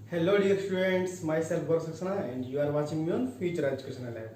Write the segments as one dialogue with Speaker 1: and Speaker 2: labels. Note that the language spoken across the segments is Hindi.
Speaker 1: Hello dear students, myself Gaurav Saxena and you are watching me on future educational lab.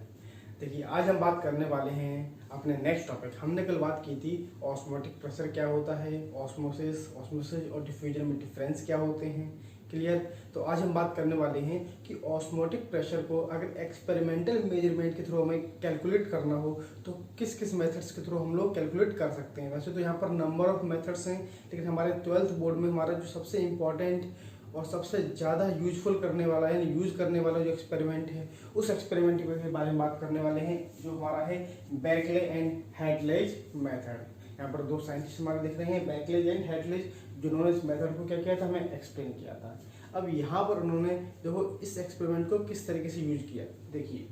Speaker 1: देखिए, आज हम बात करने वाले हैं अपने नेक्स्ट टॉपिक। हमने कल बात की थी ऑस्मोटिक प्रेशर क्या होता है, ऑस्मोसिस और डिफ्यूजन में डिफरेंस क्या होते हैं। क्लियर। तो आज हम बात करने वाले हैं कि ऑस्मोटिक प्रेशर को अगर एक्सपेरिमेंटल मेजरमेंट के थ्रू हमें कैलकुलेट करना हो तो किस किस मेथड्स के थ्रू हम लोग कैलकुलेट कर सकते हैं। वैसे तो यहाँ पर नंबर ऑफ मेथड्स हैं, लेकिन हमारे 12th बोर्ड में हमारा जो सबसे इम्पॉर्टेंट और सबसे ज़्यादा यूजफुल करने वाला है, यानी यूज़ करने वाला जो एक्सपेरिमेंट है, उस एक्सपेरिमेंट के बारे में बात करने वाले हैं, जो हमारा है बैकले एंड हैटलेज मेथड। यहाँ पर दो साइंटिस्ट हमारे दिख रहे हैं, बैकलेज एंड हैटलेज, जिन्होंने इस मेथड को क्या किया था, हमें एक्सप्लेन किया था। अब यहाँ पर उन्होंने देखो इस एक्सपेरिमेंट को किस तरीके से यूज किया। देखिए,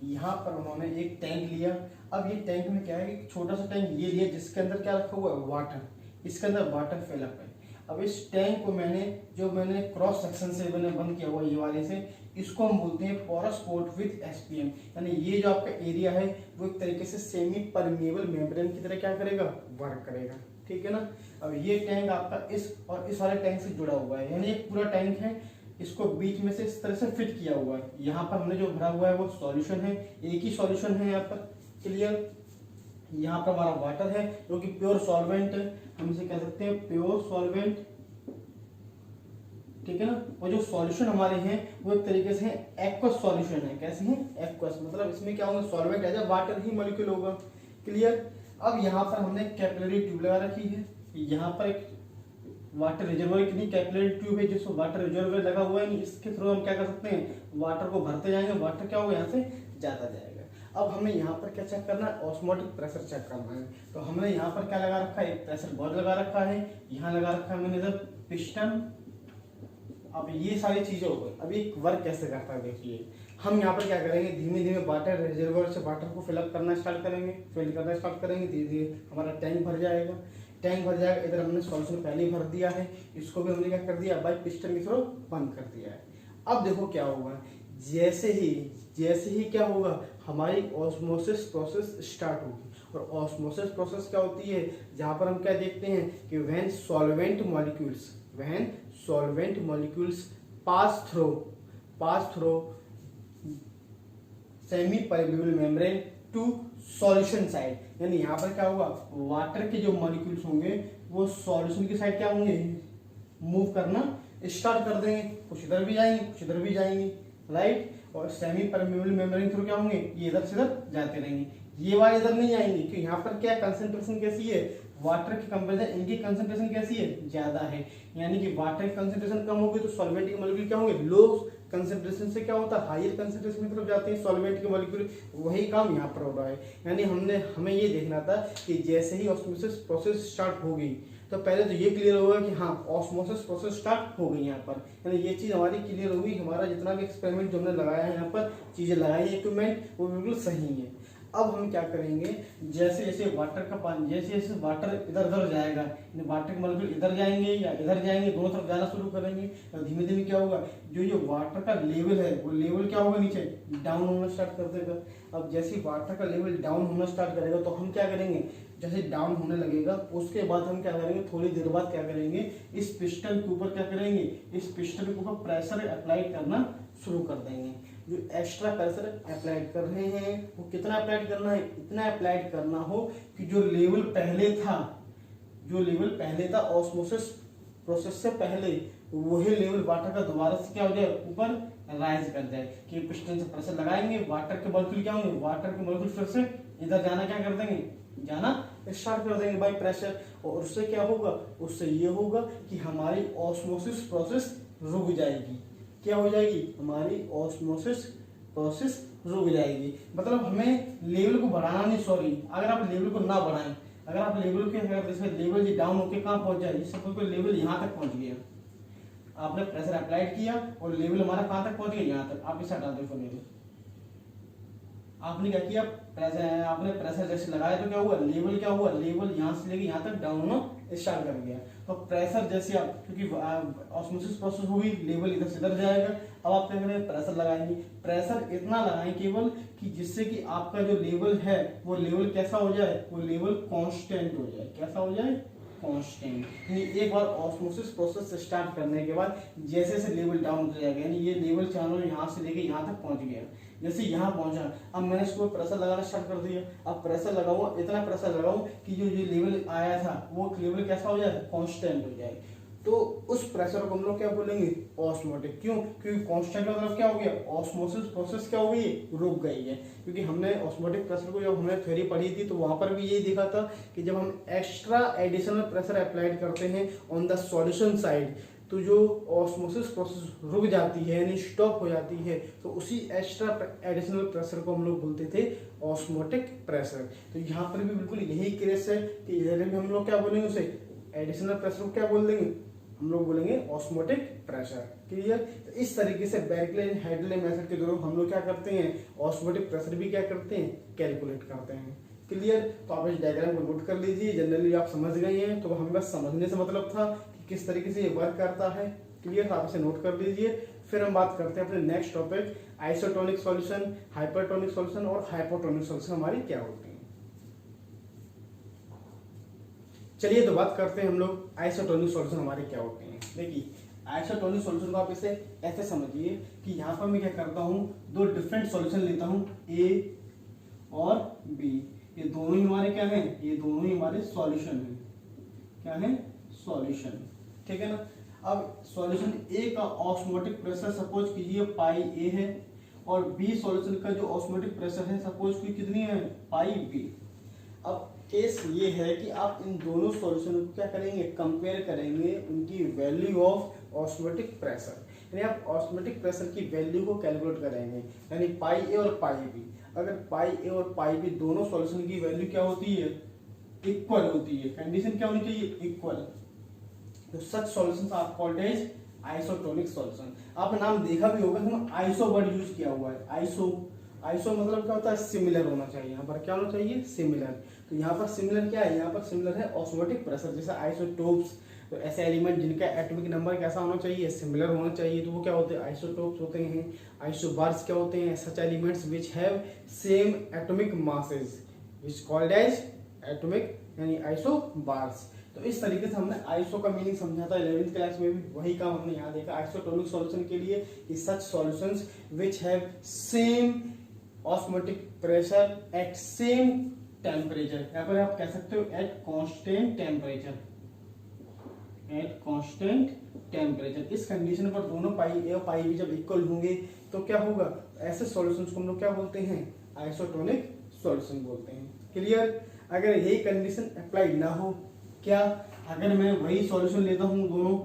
Speaker 1: यहाँ पर उन्होंने एक टैंक लिया। अब ये टैंक में क्या है, एक छोटा सा टैंक ये लिया जिसके अंदर क्या रखा हुआ है, वाटर। इसके अंदर वाटर फिलअप है। अब इस टैंक को मैंने क्रॉस सेक्शन से मैंने बंद किया हुआ ये वाले से, इसको हम बोलते हैं पोरस कोट विद एसपीएम। यानी ये जो आपका एरिया है वो एक तरीके से सेमी परमेबल मेम्ब्रेन की तरह क्या करेगा, वर्क करेगा। ठीक है ना। अब ये टैंक आपका इस और इस वाले टैंक से जुड़ा हुआ है, यानी एक पूरा टैंक है, इसको बीच में से इस तरह से फिट किया हुआ है। यहाँ पर हमने जो भरा हुआ है वो सॉल्यूशन है, एक ही सॉल्यूशन है यहाँ पर। क्लियर। यहाँ पर हमारा वाटर है जो कि प्योर सॉल्वेंट है, हम इसे कह सकते हैं प्योर सॉल्वेंट। ठीक है ना। और जो सॉल्यूशन हमारे हैं वो एक तरीके से एक्वस सॉल्यूशन है। कैसे हैं, एक्वस, मतलब इसमें क्या होगा, सॉल्वेंट एज अ वाटर ही मॉलिक्यूल होगा। क्लियर। अब यहाँ पर हमने कैपिलरी ट्यूब लगा रखी है, यहाँ पर एक वाटर रिजर्वर, कितनी कैपिलरी ट्यूब है जिसको वाटर रिजर्वर लगा हुआ है, इसके थ्रू हम क्या कर सकते हैं, वाटर को भरते जाएंगे, वाटर क्या होगा, यहाँ से जाता जाएगा। अब हमें यहाँ पर क्या चेक करना है, ऑस्मोटिक प्रेशर चेक करना है। तो हमने यहाँ पर क्या लगा रखा है, एक प्रेशर गॉज लगा रखा है, यहाँ लगा रखा है मैंने इधर पिस्टन। अब ये सारी चीजें हो गई। अब ये वर्क कैसे करता है, देखिए हम यहाँ पर क्या करेंगे, धीमे धीमे वाटर रिजर्वर से वाटर को फिलअप करना स्टार्ट करेंगे, फिल करना स्टार्ट करेंगे, धीरे धीरे हमारा टैंक भर जाएगा। टैंक भर जाएगा, इधर हमने सॉल्यूशन पहले ही भर दिया है, इसको भी हमने क्या कर दिया, बाई पिस्टन के थ्रू बंद कर दिया है। अब देखो क्या होगा, जैसे ही क्या होगा, हमारी ऑस्मोसिस प्रोसेस स्टार्ट होगी। और ऑस्मोसिस प्रोसेस क्या होती है, जहां पर हम क्या देखते हैं कि when solvent molecules pass through semi permeable membrane to solution side. यानी यहाँ पर क्या होगा, वाटर के जो मॉलिक्यूल्स होंगे वो सॉल्यूशन की साइड क्या होंगे, मूव करना स्टार्ट कर देंगे। कुछ इधर भी जाएंगे, कुछ इधर भी जाएंगे, राइट। और सेमी परमेबल मेम्ब्रेन थ्रू क्या होंगे, ये इधर से इधर जाते रहेंगे, ये वाले इधर नहीं आएंगे, क्योंकि यहाँ पर क्या कंसेंट्रेशन कैसी है, वाटर की कंपेरिजन इनकी कंसेंट्रेशन कैसी है, ज्यादा है। यानी कि वाटर की कंसेंट्रेशन कम होगी तो सॉल्वेंट के मॉलिक्यूल क्या होंगे, लो कंसेंट्रेशन से क्या होता है, हायर कंसेंट्रेशन की तरफ जाते हैं सॉल्वेंट के मॉलिक्यूल। वही काम यहाँ पर हो रहा है। यानी हमें ये देखना था कि जैसे ही ऑस्मोसिस प्रोसेस स्टार्ट होगी तो पहले तो ये क्लियर होगा कि हाँ ऑस्मोसिस प्रोसेस स्टार्ट हो गई यहाँ पर, यानी ये चीज हमारी क्लियर होगी। हमारा जितना भी एक्सपेरिमेंट जो हमने लगाया है, यहाँ पर चीजें लगाई है, इक्विपमेंट, वो बिल्कुल सही है। अब हम क्या करेंगे, जैसे जैसे वाटर का पानी, जैसे जैसे वाटर इधर उधर जाएगा, वाटर के मॉलिक्यूल इधर जाएंगे या इधर जाएंगे, दोनों तरफ जाना शुरू करेंगे, तो धीमे धीमे क्या होगा, जो ये वाटर का लेवल है वो लेवल क्या होगा, नीचे डाउन होना स्टार्ट कर देगा। अब जैसे वाटर का लेवल डाउन होना स्टार्ट करेगा तो हम क्या करेंगे, जैसे डाउन होने लगेगा उसके बाद हम क्या करेंगे, थोड़ी देर बाद क्या करेंगे, इस पिस्टन के ऊपर क्या करेंगे, इस पिस्टन के ऊपर प्रेशर अप्लाई करना शुरू कर देंगे। जो एक्स्ट्रा प्रेशर अप्लाइड कर रहे हैं वो कितना अप्लाइड करना है, इतना अप्लाइड करना हो कि जो लेवल पहले था ऑस्मोसिस प्रोसेस से पहले, वही लेवल वाटर का दोबारा से क्या हो जाए, ऊपर राइज कर जाए। कि पिस्टन से प्रेशर लगाएंगे, वाटर के मॉलिक्यूल क्या होंगे, वाटर के मॉलिक्यूल फिर से इधर जाना क्या कर देंगे, जाना स्टार्ट कर देंगे बाई प्रेशर। और उससे क्या होगा, उससे ये होगा कि हमारी ऑस्मोसिस प्रोसेस रुक जाएगी। क्या हो जाएगी, हमारी ऑस्मोसिस प्रोसेस रुक जाएगी। मतलब हमें लेवल को बढ़ाना नहीं, सॉरी, अगर आप लेवल को ना बढ़ाएं, अगर आप लेवल के लेवल डाउन होकर कहाँ पहुंच जाए, सपोज कोई लेवल यहाँ तक पहुंच गया, आपने प्रेशर अप्लाइड किया और लेवल हमारा कहाँ तक पहुंच गया, यहाँ तक, आप इसे हटा दो लेवल। आपने क्या किया, आपने प्रेशर जैसे लगाया तो क्या हुआ, लेवल क्या हुआ, लेवल यहाँ से लेके यहाँ तक डाउन होना स्टार्ट कर गया। तो प्रेशर जैसे आप, क्योंकि ऑस्मोसिस प्रोसेस होगी, लेवल इधर से इधर जाएगा। अब आप क्या करेंगे, प्रेशर लगाएंगे, प्रेशर इतना लगाएं केवल कि जिससे कि आपका जो लेवल है वो लेवल कैसा हो जाए, वो लेवल कांस्टेंट हो जाए। कैसा हो जाए, कांस्टेंट। यानी एक बार ऑस्मोसिस प्रोसेस स्टार्ट करने के बाद जैसे जैसे लेवल डाउन हो जाएगा, यानी ये लेवल चारों यहाँ से लेके यहाँ तक पहुंच गया, जैसे यहाँ पहुंचा, अब मैंने इसको प्रेशर लगाना स्टार्ट कर दिया। अब प्रेशर लगाऊं, इतना प्रेशर लगाऊं कि जो ये लेवल आया था वो लेवल कैसा हो जाए, कांस्टेंट हो जाए। तो उस प्रेशर को हम लोग क्या बोलेंगे, ऑस्मोटिक। क्यों? क्योंकि कांस्टेंट का मतलब क्या हो गया, ऑस्मोसिस प्रोसेस क्या हो गई, रुक गई है। क्योंकि हमने ऑस्मोटिक प्रेशर को जब हमने थ्योरी पढ़ी थी तो वहां पर भी यही देखा था कि जब हम एक्स्ट्रा एडिशनल प्रेशर अप्लाइड करते हैं ऑन द सॉल्यूशन साइड, तो जो ऑस्मोसिस प्रोसेस रुक जाती है यानी स्टॉप हो जाती है, तो उसी एक्स्ट्रा एडिशनल प्रेशर को हम लोग बोलते थे ऑस्मोटिक प्रेशर। तो यहाँ पर भी बिल्कुल यही केस है कि इधर भी हम लोग क्या बोलेंगे, उसे एडिशनल प्रेशर को क्या बोल देंगे, हम लोग बोलेंगे ऑस्मोटिक प्रेशर। क्लियर? तो इस तरीके से बेरक्ले एंड हैडले मेथड के द्वारा हम लोग क्या करते हैं, ऑस्मोटिक प्रेशर भी क्या करते हैं, कैलकुलेट करते हैं। क्लियर? तो आप इस डायग्राम को नोट कर लीजिए, जनरली आप समझ गए हैं, तो हमें बस समझने से मतलब था कि किस तरीके से ये वर्क करता है। क्लियर? आप इसे नोट कर लीजिए। फिर हम बात करते हैं अपने next topic, isotonic solution, hypertonic solution और हाइपोटोनिक सॉल्यूशन हमारी क्या होती है। चलिए तो बात करते हैं हम लोग आइसोटोनिक सॉल्यूशन हमारे क्या होते हैं। देखिए आइसोटोनिक सॉल्यूशन को आप इसे ऐसे समझिए कि यहाँ पर मैं क्या करता हूँ, दो डिफरेंट सॉल्यूशन लेता हूँ, ए और बी। ये दोनों ही हमारे क्या हैं, ये दोनों ही हमारे सॉल्यूशन हैं। क्या है, सॉल्यूशन। ठीक है ना। अब सॉल्यूशन ए का ऑस्मोटिक प्रेशर सपोज कीजिए पाई ए है, और बी सॉल्यूशन का जो ऑस्मोटिक प्रेशर है सपोज की कितनी है, पाई बी। अब केस ये है कि आप इन दोनों सॉल्यूशन को क्या करेंगे, कंपेयर करेंगे उनकी वैल्यू ऑफ ऑस्मोटिक प्रेशर, यानी आप ऑस्मोटिक प्रेशर की वैल्यू को कैलकुलेट करेंगे, यानी पाई ए और पाई बी। अगर पाई ए और पाई बी दोनों सॉल्यूशन की वैल्यू क्या होती है, इक्वल होती है, कंडीशन क्या होनी चाहिए, इक्वल, तो such solutions are called as isotonic solution. आपने नाम देखा भी होगा कि आइसो वर्ड यूज किया हुआ है, आइसो। आइसो मतलब क्या होता है, सिमिलर होना चाहिए। यहाँ पर क्या होना चाहिए, सिमिलर। तो यहाँ पर सिमिलर क्या है, यहाँ पर सिमिलर है ऑस्मोटिक प्रेशर। जैसे आइसोटोप्स, तो ऐसे एलिमेंट जिनका एटॉमिक नंबर कैसा होना चाहिए, सिमिलर होना चाहिए, तो वो क्या होते हैं, आइसोटोप्स होते हैं। आइसोबार्स क्या होते हैं, such elements which have same atomic masses which called as atomic, यानी आइसोबार्स। तो इस तरीके से हमने आइसो का मीनिंग समझा था 11th क्लास में भी, वही काम हमने यहाँ देखा आइसोटोनिक सॉल्यूशन के लिए कि such solutions which have same osmotic pressure at same temperature. यहाँ पर आप कह सकते हो at constant temperature, at constant temperature. इस कंडीशन पर दोनों पाई ए और पाई बी जब इक्वल होंगे तो क्या होगा, ऐसे सॉल्यूशंस को हम लोग क्या बोलते हैं, आइसोटोनिक सॉल्यूशन बोलते हैं। क्लियर? अगर यही कंडीशन अप्लाई ना हो, क्या, अगर मैं वही सॉल्यूशन लेता हूं, दोनों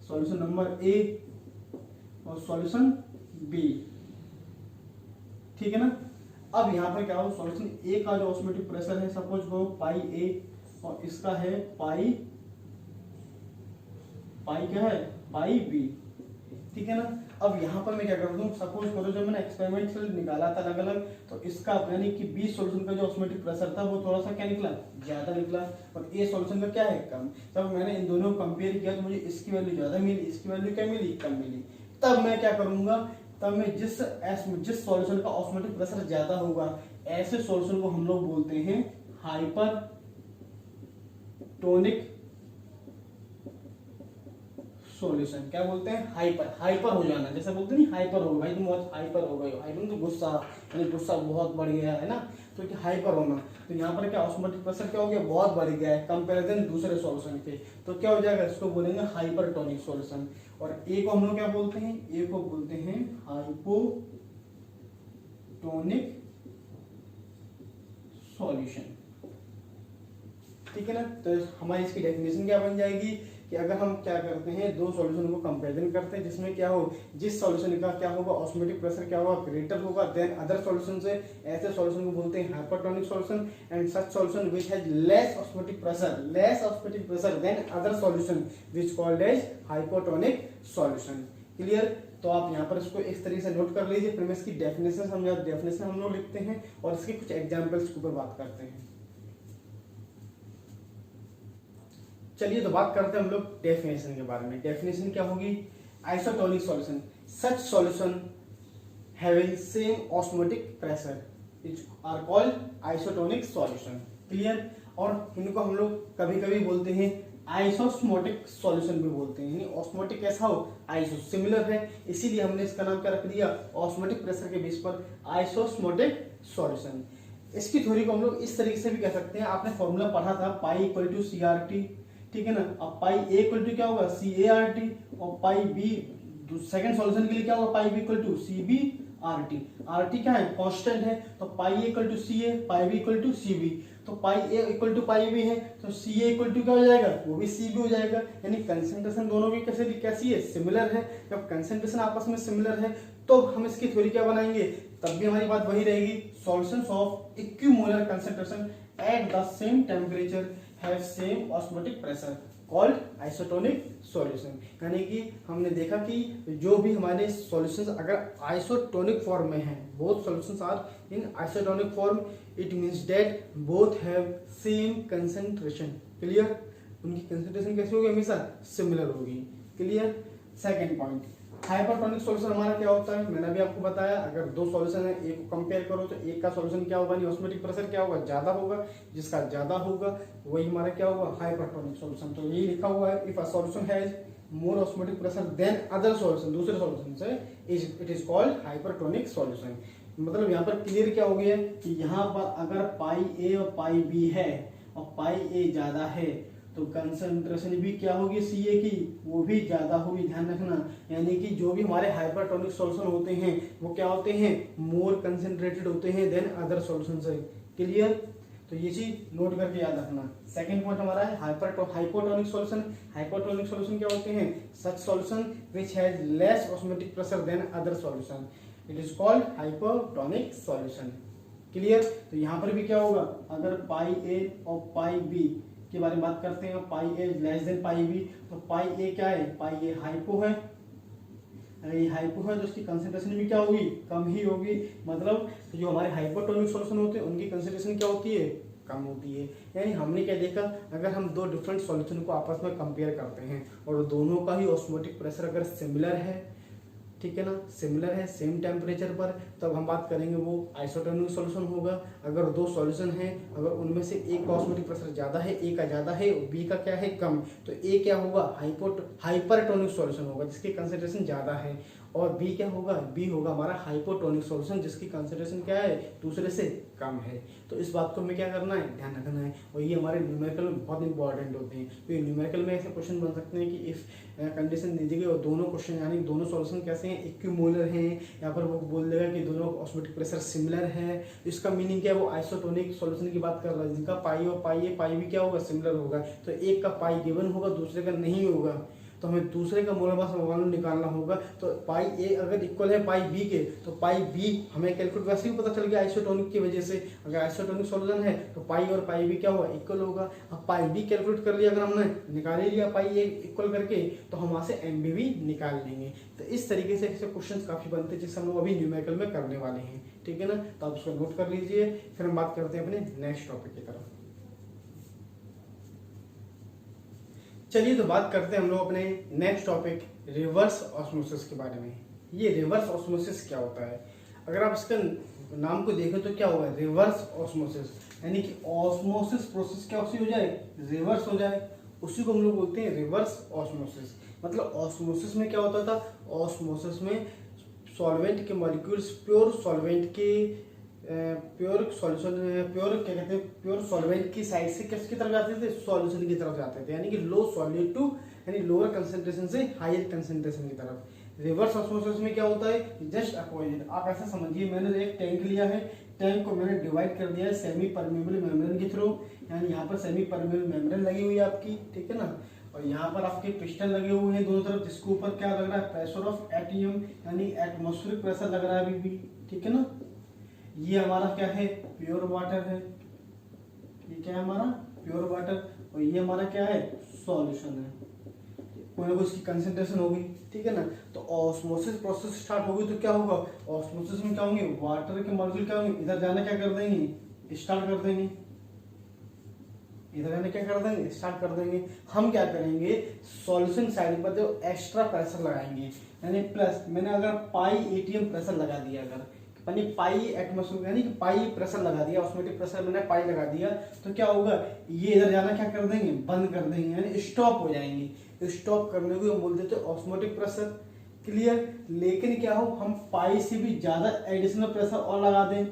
Speaker 1: सॉल्यूशन नंबर ए और सॉल्यूशन बी, ठीक है ना। अब यहां पर क्या हो, सॉल्यूशन ए का जो ऑस्मोटिक प्रेशर है सपोज वो पाई ए, और इसका है पाई क्या है, पाई बी, ठीक है ना। अब यहाँ पर मैं क्या करता हूँ, सपोज करो जब मैंने एक्सपेरिमेंट से निकाला था अलग अलग, तो इसका यानी कि बी सॉल्यूशन का जो ऑस्मोटिक प्रेशर था वो थोड़ा सा क्या निकला, ज्यादा निकला, और ए सॉल्यूशन का क्या है, कम। जब मैंने इन दोनों को कंपेयर किया तो मुझे इसकी वैल्यू ज्यादा मिली, इसकी वैल्यू क्या मिली, कम मिली। तब मैं क्या करूंगा, तब मैं जिस सॉल्यूशन का ऑस्मोटिक प्रेशर ज्यादा होगा, ऐसे सॉल्यूशन को हम लोग बोलते हैं हाइपरटोनिक सॉल्यूशन। क्या बोलते हैं, हाइपर हो जाना, जैसे बोलते हैं हाइपर हो, भाई तुम बहुत हाइपर हो गए हो, हाइपर तो गुस्सा, यानी गुस्सा बहुत बढ़ गया है ना, तो हाइपर होना। तो यहाँ पर क्या ऑस्मोटिक प्रेशर क्या हो गया, बहुत बढ़ गया है कंपैरिजन दूसरे सॉल्यूशन के, तो क्या हो जाएगा, इसको बोलेंगे हाइपरटोनिक सॉल्यूशन। और ए को हम लोग क्या बोलते हैं, ए को बोलते हैं हाइपोटोनिक सॉल्यूशन, ठीक है ना। तो हमारी इसकी डेफिनेशन क्या बन जाएगी कि अगर हम क्या करते हैं, दो सॉल्यूशन को कंपैरिजन करते हैं जिसमें क्या हो, जिस सॉल्यूशन का क्या होगा, ऑस्मोटिक प्रेशर क्या होगा, ग्रेटर होगा देन अदर सॉल्यूशन से, ऐसे सॉल्यूशन को बोलते हैं hypertonic solution. And such solution which has less osmotic pressure than other solution which called as hypotonic solution. Clear? तो आप यहाँ पर इसको इस तरीके से नोट कर लीजिए। फिर मैं इसकी डेफिनेशन हम लोग लिखते हैं और इसके कुछ एग्जाम्पल्स के ऊपर बात करते हैं। चलिए तो बात करते हैं हम लोग डेफिनेशन के बारे में। डेफिनेशन क्या होगी, isotonic solution, such solution having same osmotic pressure which are called isotonic solution. Clear? और इनको हम लोग कभी कभी बोलते हैं आइसोस्मोटिक सॉल्यूशन भी बोलते हैं, यानी ऑस्मोटिक कैसा हो, आइसो सिमिलर है, इसीलिए हमने इसका नाम क्या रख दिया, ऑस्मोटिक प्रेशर के बेस पर आइसोस्मोटिक सॉल्यूशन। इसकी थ्योरी को हम लोग इस तरीके से भी कह सकते हैं, आपने फॉर्मूला पढ़ा था pi equal to C R T, ठीक है ना। अब पाई ए इक्वल टू क्या होगा, सी ए आर टी, और पाई बी सेकंड सॉल्यूशन के लिए क्या होगा, pi B equal to C B R T. R T क्या है, कांस्टेंट है, तो pi A equal to C A, pi B equal to C B. तो pi A equal to pi B है, तो सी ए इक्वल टू क्या हो जाएगा, वो भी सी बी हो जाएगा, यानी कंसेंट्रेशन दोनों की कैसी है, सिमिलर है। जब कंसेंट्रेशन आपस में सिमिलर है तो हम इसकी थ्योरी क्या बनाएंगे, तब भी हमारी बात वही रहेगी, solutions of equimolar concentration at the same temperature have same osmotic pressure called isotonic solution. यानी कि हमने देखा कि जो भी हमारे सॉल्यूशंस अगर आइसोटोनिक फॉर्म में हैं, both solutions are in isotonic form, it means that both have same concentration. Clear, उनकी कंसंट्रेशन कैसी होगी, हमेशा सिमिलर होगी। Clear. Second point, hypertonic solution हमारा क्या होता है, मैंने अभी आपको बताया, अगर दो सॉल्यूशन है, एक को कंपेयर करो तो एक का सॉल्यूशन क्या होगा, ऑस्मोटिक प्रेशर क्या होगा, ज्यादा होगा, जिसका ज्यादा होगा वही हमारा क्या होगा, हाइपरटोनिक सॉल्यूशन। तो यही लिखा हुआ है, if a solution has more osmotic pressure than other solution, दूसरे सॉल्यूशन से, it is called hypertonic solution. मतलब यहाँ पर क्लियर क्या हो गया कि यहाँ पर अगर पाई ए और पाई बी है और पाई ए ज्यादा है तो कंसंट्रेशन भी क्या होगी सी ए की, वो भी ज्यादा होगी, ध्यान रखना। यानी कि जो भी हमारे हाइपरटोनिक सॉल्यूशन होते हैं वो क्या होते हैं, मोर कंसंट्रेटेड होते हैं देन अदर सॉल्यूशन से। क्लियर, तो ये चीज नोट करके याद रखना। सेकंड पॉइंट हमारा है हाइपोटोनिक सॉल्यूशन। हाइपोटोनिक सॉल्यूशन क्या होते हैं, such solution which has less osmotic pressure than other solution, it is called hypotonic solution. Clear, तो यहाँ पर भी क्या होगा, अगर पाई ए और पाई बी के बारे में बात करते हैं, पाई ए लेस देन पाई बी, तो पाई ए क्या है, पाई ए हाइपो है, अगर ये हाइपो है तो उसकी कंसंट्रेशन भी क्या होगी, कम ही होगी। मतलब जो हमारे हाइपोटोनिक सॉल्यूशन होते हैं उनकी कंसंट्रेशन क्या होती है, कम होती है। यानी हमने क्या देखा, अगर हम दो डिफरेंट सॉल्यूशन को आपस में कंपेयर करते हैं और दोनों का ही ऑस्मोटिक प्रेशर अगर सिमिलर है, ठीक है ना, सिमिलर है सेम टेम्परेचर पर, तब हम बात करेंगे वो आइसोटोनिक सॉल्यूशन होगा। अगर दो सॉल्यूशन हैं, अगर उनमें से एक का ऑस्मोटिक प्रेशर ज्यादा है, ए का ज्यादा है, बी का क्या है, कम, तो ए क्या होगा, हाइपरटोनिक सॉल्यूशन होगा जिसकी कंसंट्रेशन ज्यादा है, और बी क्या होगा, बी होगा हमारा हाइपोटोनिक सॉल्यूशन जिसकी कंसंट्रेशन क्या है, दूसरे से कम है। तो इस बात को हमें क्या करना है, ध्यान रखना है, और ये हमारे न्यूमेरिकल में बहुत इंपॉर्टेंट होते हैं। तो ये न्यूमेरिकल में ऐसे क्वेश्चन बन सकते हैं कि इफ कंडीशन दी गई और दोनों क्वेश्चन यानी दोनों सॉल्यूशन कैसे हैं, इक्विमोलर हैं, यहाँ पर वो बोल देगा कि दोनों ऑस्मोटिक प्रेशर सिमिलर है, इसका मीनिंग क्या है, वो आइसोटोनिक सॉल्यूशन की बात कर रहा है जिनका पाई और पाई ए पाई भी क्या होगा, सिमिलर होगा। तो एक का पाई गिवन होगा, दूसरे का नहीं होगा, तो हमें दूसरे का मोलर मास मोल निकालना होगा। तो पाई ए अगर इक्वल है पाई बी के, तो पाई बी हमें कैलकुलेट वैसे ही पता चल गया आइसोटोनिक की वजह से, अगर आइसोटोनिक सॉल्यूशन है तो पाई और पाई बी क्या होगा, इक्वल होगा। अब पाई बी कैलकुलेट कर लिया, अगर हमने निकाल ही लिया पाई ए इक्वल करके, तो हम वहां से एम बी भी निकाल लेंगे। तो इस तरीके से ऐसे क्वेश्चन काफी बनते हैं जिससे हम लोग अभी न्यूमेरिकल में करने वाले हैं, ठीक है ना। तो आप उसको नोट कर लीजिए, फिर हम बात करते हैं अपने नेक्स्ट टॉपिक की तरफ। चलिए तो बात करते हैं हम लोग अपने नेक्स्ट टॉपिक रिवर्स ऑस्मोसिस के बारे में। ये रिवर्स ऑस्मोसिस क्या होता है, अगर आप इसका नाम को देखें तो क्या होगा, रिवर्स ऑस्मोसिस, यानी कि ऑस्मोसिस प्रोसेस क्या हो जाए, रिवर्स हो जाए, उसी को हम लोग बोलते हैं रिवर्स ऑस्मोसिस। मतलब ऑस्मोसिस में क्या होता था, ऑस्मोसिस में सॉल्वेंट के मॉलिक्यूल्स प्योर सॉल्वेंट के प्योर सॉल्यूशन प्योर क्या कहते हैं, प्योर सॉल्वेंट की साइड से किसकी तरफ जाते थे, सॉल्यूशन की तरफ जाते थे, यानी कि लो सॉल्यूट टू यानी लोअर कंसंट्रेशन से हायर कंसंट्रेशन की तरफ। रिवर्स ऑस्मोसिस में क्या होता है, जस्ट अपोजिट। आप ऐसा समझिए, मैंने एक टैंक लिया है, टैंक को मैंने डिवाइड कर दिया है सेमी परमेबल मेम्ब्रेन के थ्रू, यानी यहाँ पर सेमी परमेबल मेम्ब्रेन लगी हुई है आपकी, ठीक है ना, और यहाँ पर आपके पिस्टन लगे हुए हैं दोनों तरफ, जिसके ऊपर क्या लग रहा है, प्रेशर ऑफ एटीएम यानी एटमॉस्फेरिक प्रेशर लग रहा है अभी भी, ठीक है ना। ये हमारा क्या है, प्योर वाटर है, ये क्या है हमारा प्योर वाटर, और ये हमारा क्या है, सॉल्यूशन है, कोई ना कोई इसकी कंसंट्रेशन होगी, ठीक है ना। तो ऑस्मोसिस प्रोसेस स्टार्ट होगी तो क्या होगा, ऑस्मोसिस में क्या होंगे, वाटर के मॉलिक्यूल क्या होंगे, इधर जाना क्या कर देंगे, स्टार्ट कर देंगे, इधर जाना क्या कर देंगे, स्टार्ट कर देंगे। हम क्या करेंगे, सॉल्यूशन साइड पर जो एक्स्ट्रा प्रेशर लगाएंगे, यानी प्लस मैंने अगर पाई एटीएम प्रेशर लगा दिया, अगर यानी पाई एटमॉस्फेयर यानी कि पाई प्रेशर लगा दिया, ऑस्मोटिक प्रेशर मैंने पाई लगा दिया, तो क्या होगा, ये इधर जाना क्या कर देंगे, बंद कर देंगे, यानी स्टॉप हो जाएंगे। स्टॉप करने को हम बोल देते हैं ऑस्मोटिक प्रेशर। क्लियर। लेकिन क्या हो, हम पाई से भी ज्यादा एडिशनल प्रेशर और लगा दें,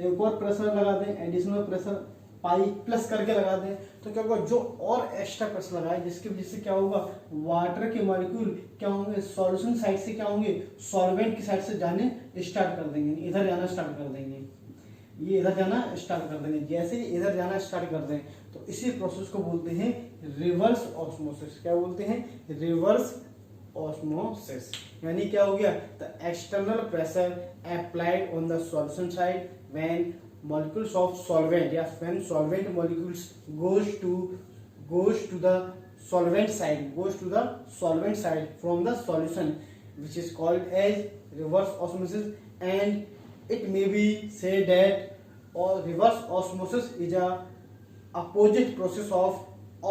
Speaker 1: एक और प्रेशर लगा दें, एडिशनल प्रेशर पाई प्लस करके लगा दें, तो क्या होगा, जो और एक्स्ट्रा प्रेशर लगाए जिसकी वजह से क्या होगा, वाटर के मॉलिक्यूल क्या होंगे, सॉल्यूशन साइड से क्या होंगे, सॉल्वेंट की साइड से जाने स्टार्ट कर देंगे, इधर जाना स्टार्ट कर देंगे, ये इधर जाना स्टार्ट कर देंगे। जैसे ही इधर जाना स्टार्ट कर दें तो इसी प्रोसेस को बोलते हैं रिवर्स ऑस्मोसिस। क्या बोलते हैं, रिवर्स ऑस्मोसिस। यानी क्या हो गया, the external pressure applied on the solution side when molecules of solvent, yes, when solvent molecules goes to the solvent side from the solution, which is called as reverse osmosis, and it may be said that or reverse osmosis is a opposite process of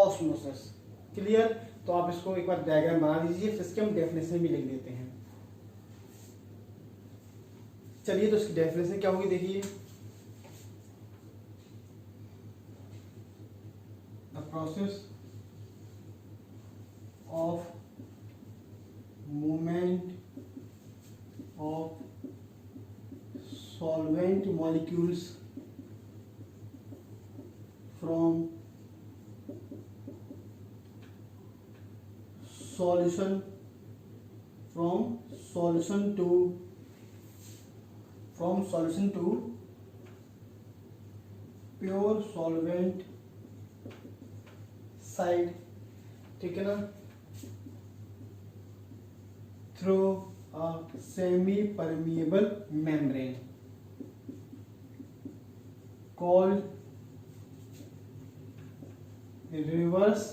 Speaker 1: osmosis. Clear? तो आप इसको एक बार डायग्राम बना लीजिए, फिर इसके हम डेफिनेशन भी लिख देते हैं। चलिए, तो इसकी डेफिनेशन क्या होगी, देखिए, process of movement of solvent molecules from solution to pure solvent side, ठीक है ना, through a semi permeable membrane called reverse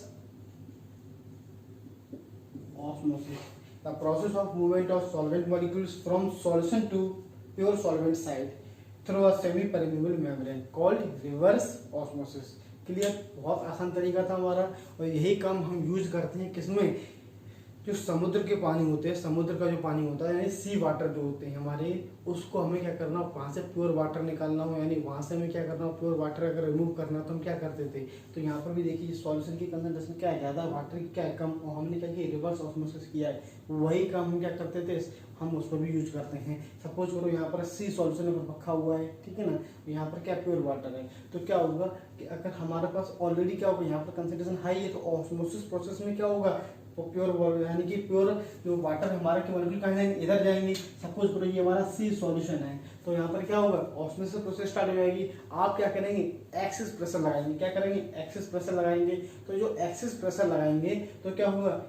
Speaker 1: osmosis. The process of movement of solvent molecules from solution to pure solvent side through a semi-permeable membrane called reverse osmosis. Clear. बहुत आसान तरीका था हमारा, और यही काम हम यूज करते हैं किसमें, जो समुद्र के पानी होते हैं, समुद्र का जो पानी होता है यानी सी वाटर जो होते हैं हमारे, उसको हमें क्या करना हो, वहाँ से प्योर वाटर निकालना हो, यानी वहाँ से हमें क्या करना हो, प्योर वाटर अगर रिमूव करना तो हम क्या करते थे, तो यहाँ पर भी देखिए सॉल्यूशन की कंसंट्रेशन क्या है, ज़्यादा, वाटर की क्या है, कम, और हमने क्या किया, रिवर्स ऑस्मोसिस किया है। वही काम हम क्या करते थे, हम उसको भी यूज करते हैं। सपोज करो यहाँ पर सी सॉल्यूशन रखा हुआ है, ठीक है ना, यहाँ पर क्या प्योर वाटर है, तो क्या होगा कि अगर हमारे पास ऑलरेडी क्या होगा, यहाँ पर कंसंट्रेशन हाई है, तो ऑस्मोसिस प्रोसेस में क्या होगा, वो प्योर यानी कि प्योर जो वाटर हमारे के मॉलिक्यूल कहाँ जाएंगे, इधर जाएंगे। सपोज करो ये हमारा सी सॉल्यूशन है, तो यहाँ पर क्या होगा, ऑस्मोसिस प्रोसेस स्टार्ट हो जाएगी। आप क्या करेंगे, एक्सिस प्रेशर लगाएंगे, क्या करेंगे, एक्सिस प्रेशर लगाएंगे। तो जो एक्सिस प्रेशर लगाएंगे तो क्या होगा,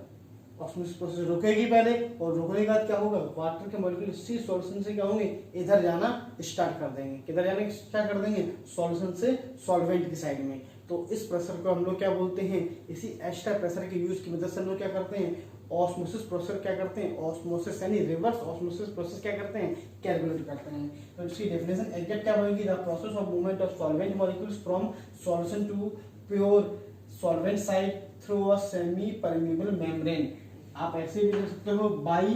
Speaker 1: ऑस्मोसिस प्रोसेस रुकेगी पहले, और रुकने के बाद क्या होगा, वाटर के मॉलिक्यूल सी सॉल्यूशन से क्या होंगे, इधर जाना स्टार्ट कर देंगे। किधर जाने स्टार्ट कर देंगे, सॉल्यूशन से सॉल्वेंट की साइड में। तो इस प्रेशर को हम लोग क्या बोलते हैं, इसी एक्स्ट्रा प्रेशर के यूज की मदद से हम लोग क्या करते हैं, ऑस्मोसिस प्रोसेस क्या करते हैं, ऑस्मोसिस यानी रिवर्स ऑस्मोसिस प्रोसेस क्या करते हैं, कैलकुलेट करते हैं। तो इसकी डेफिनेशन एग्जैक्ट क्या होगी, the process of movement of solvent molecules from solution to pure solvent side through a semi permeable membrane. आप ऐसे भी लिख सकते हो, by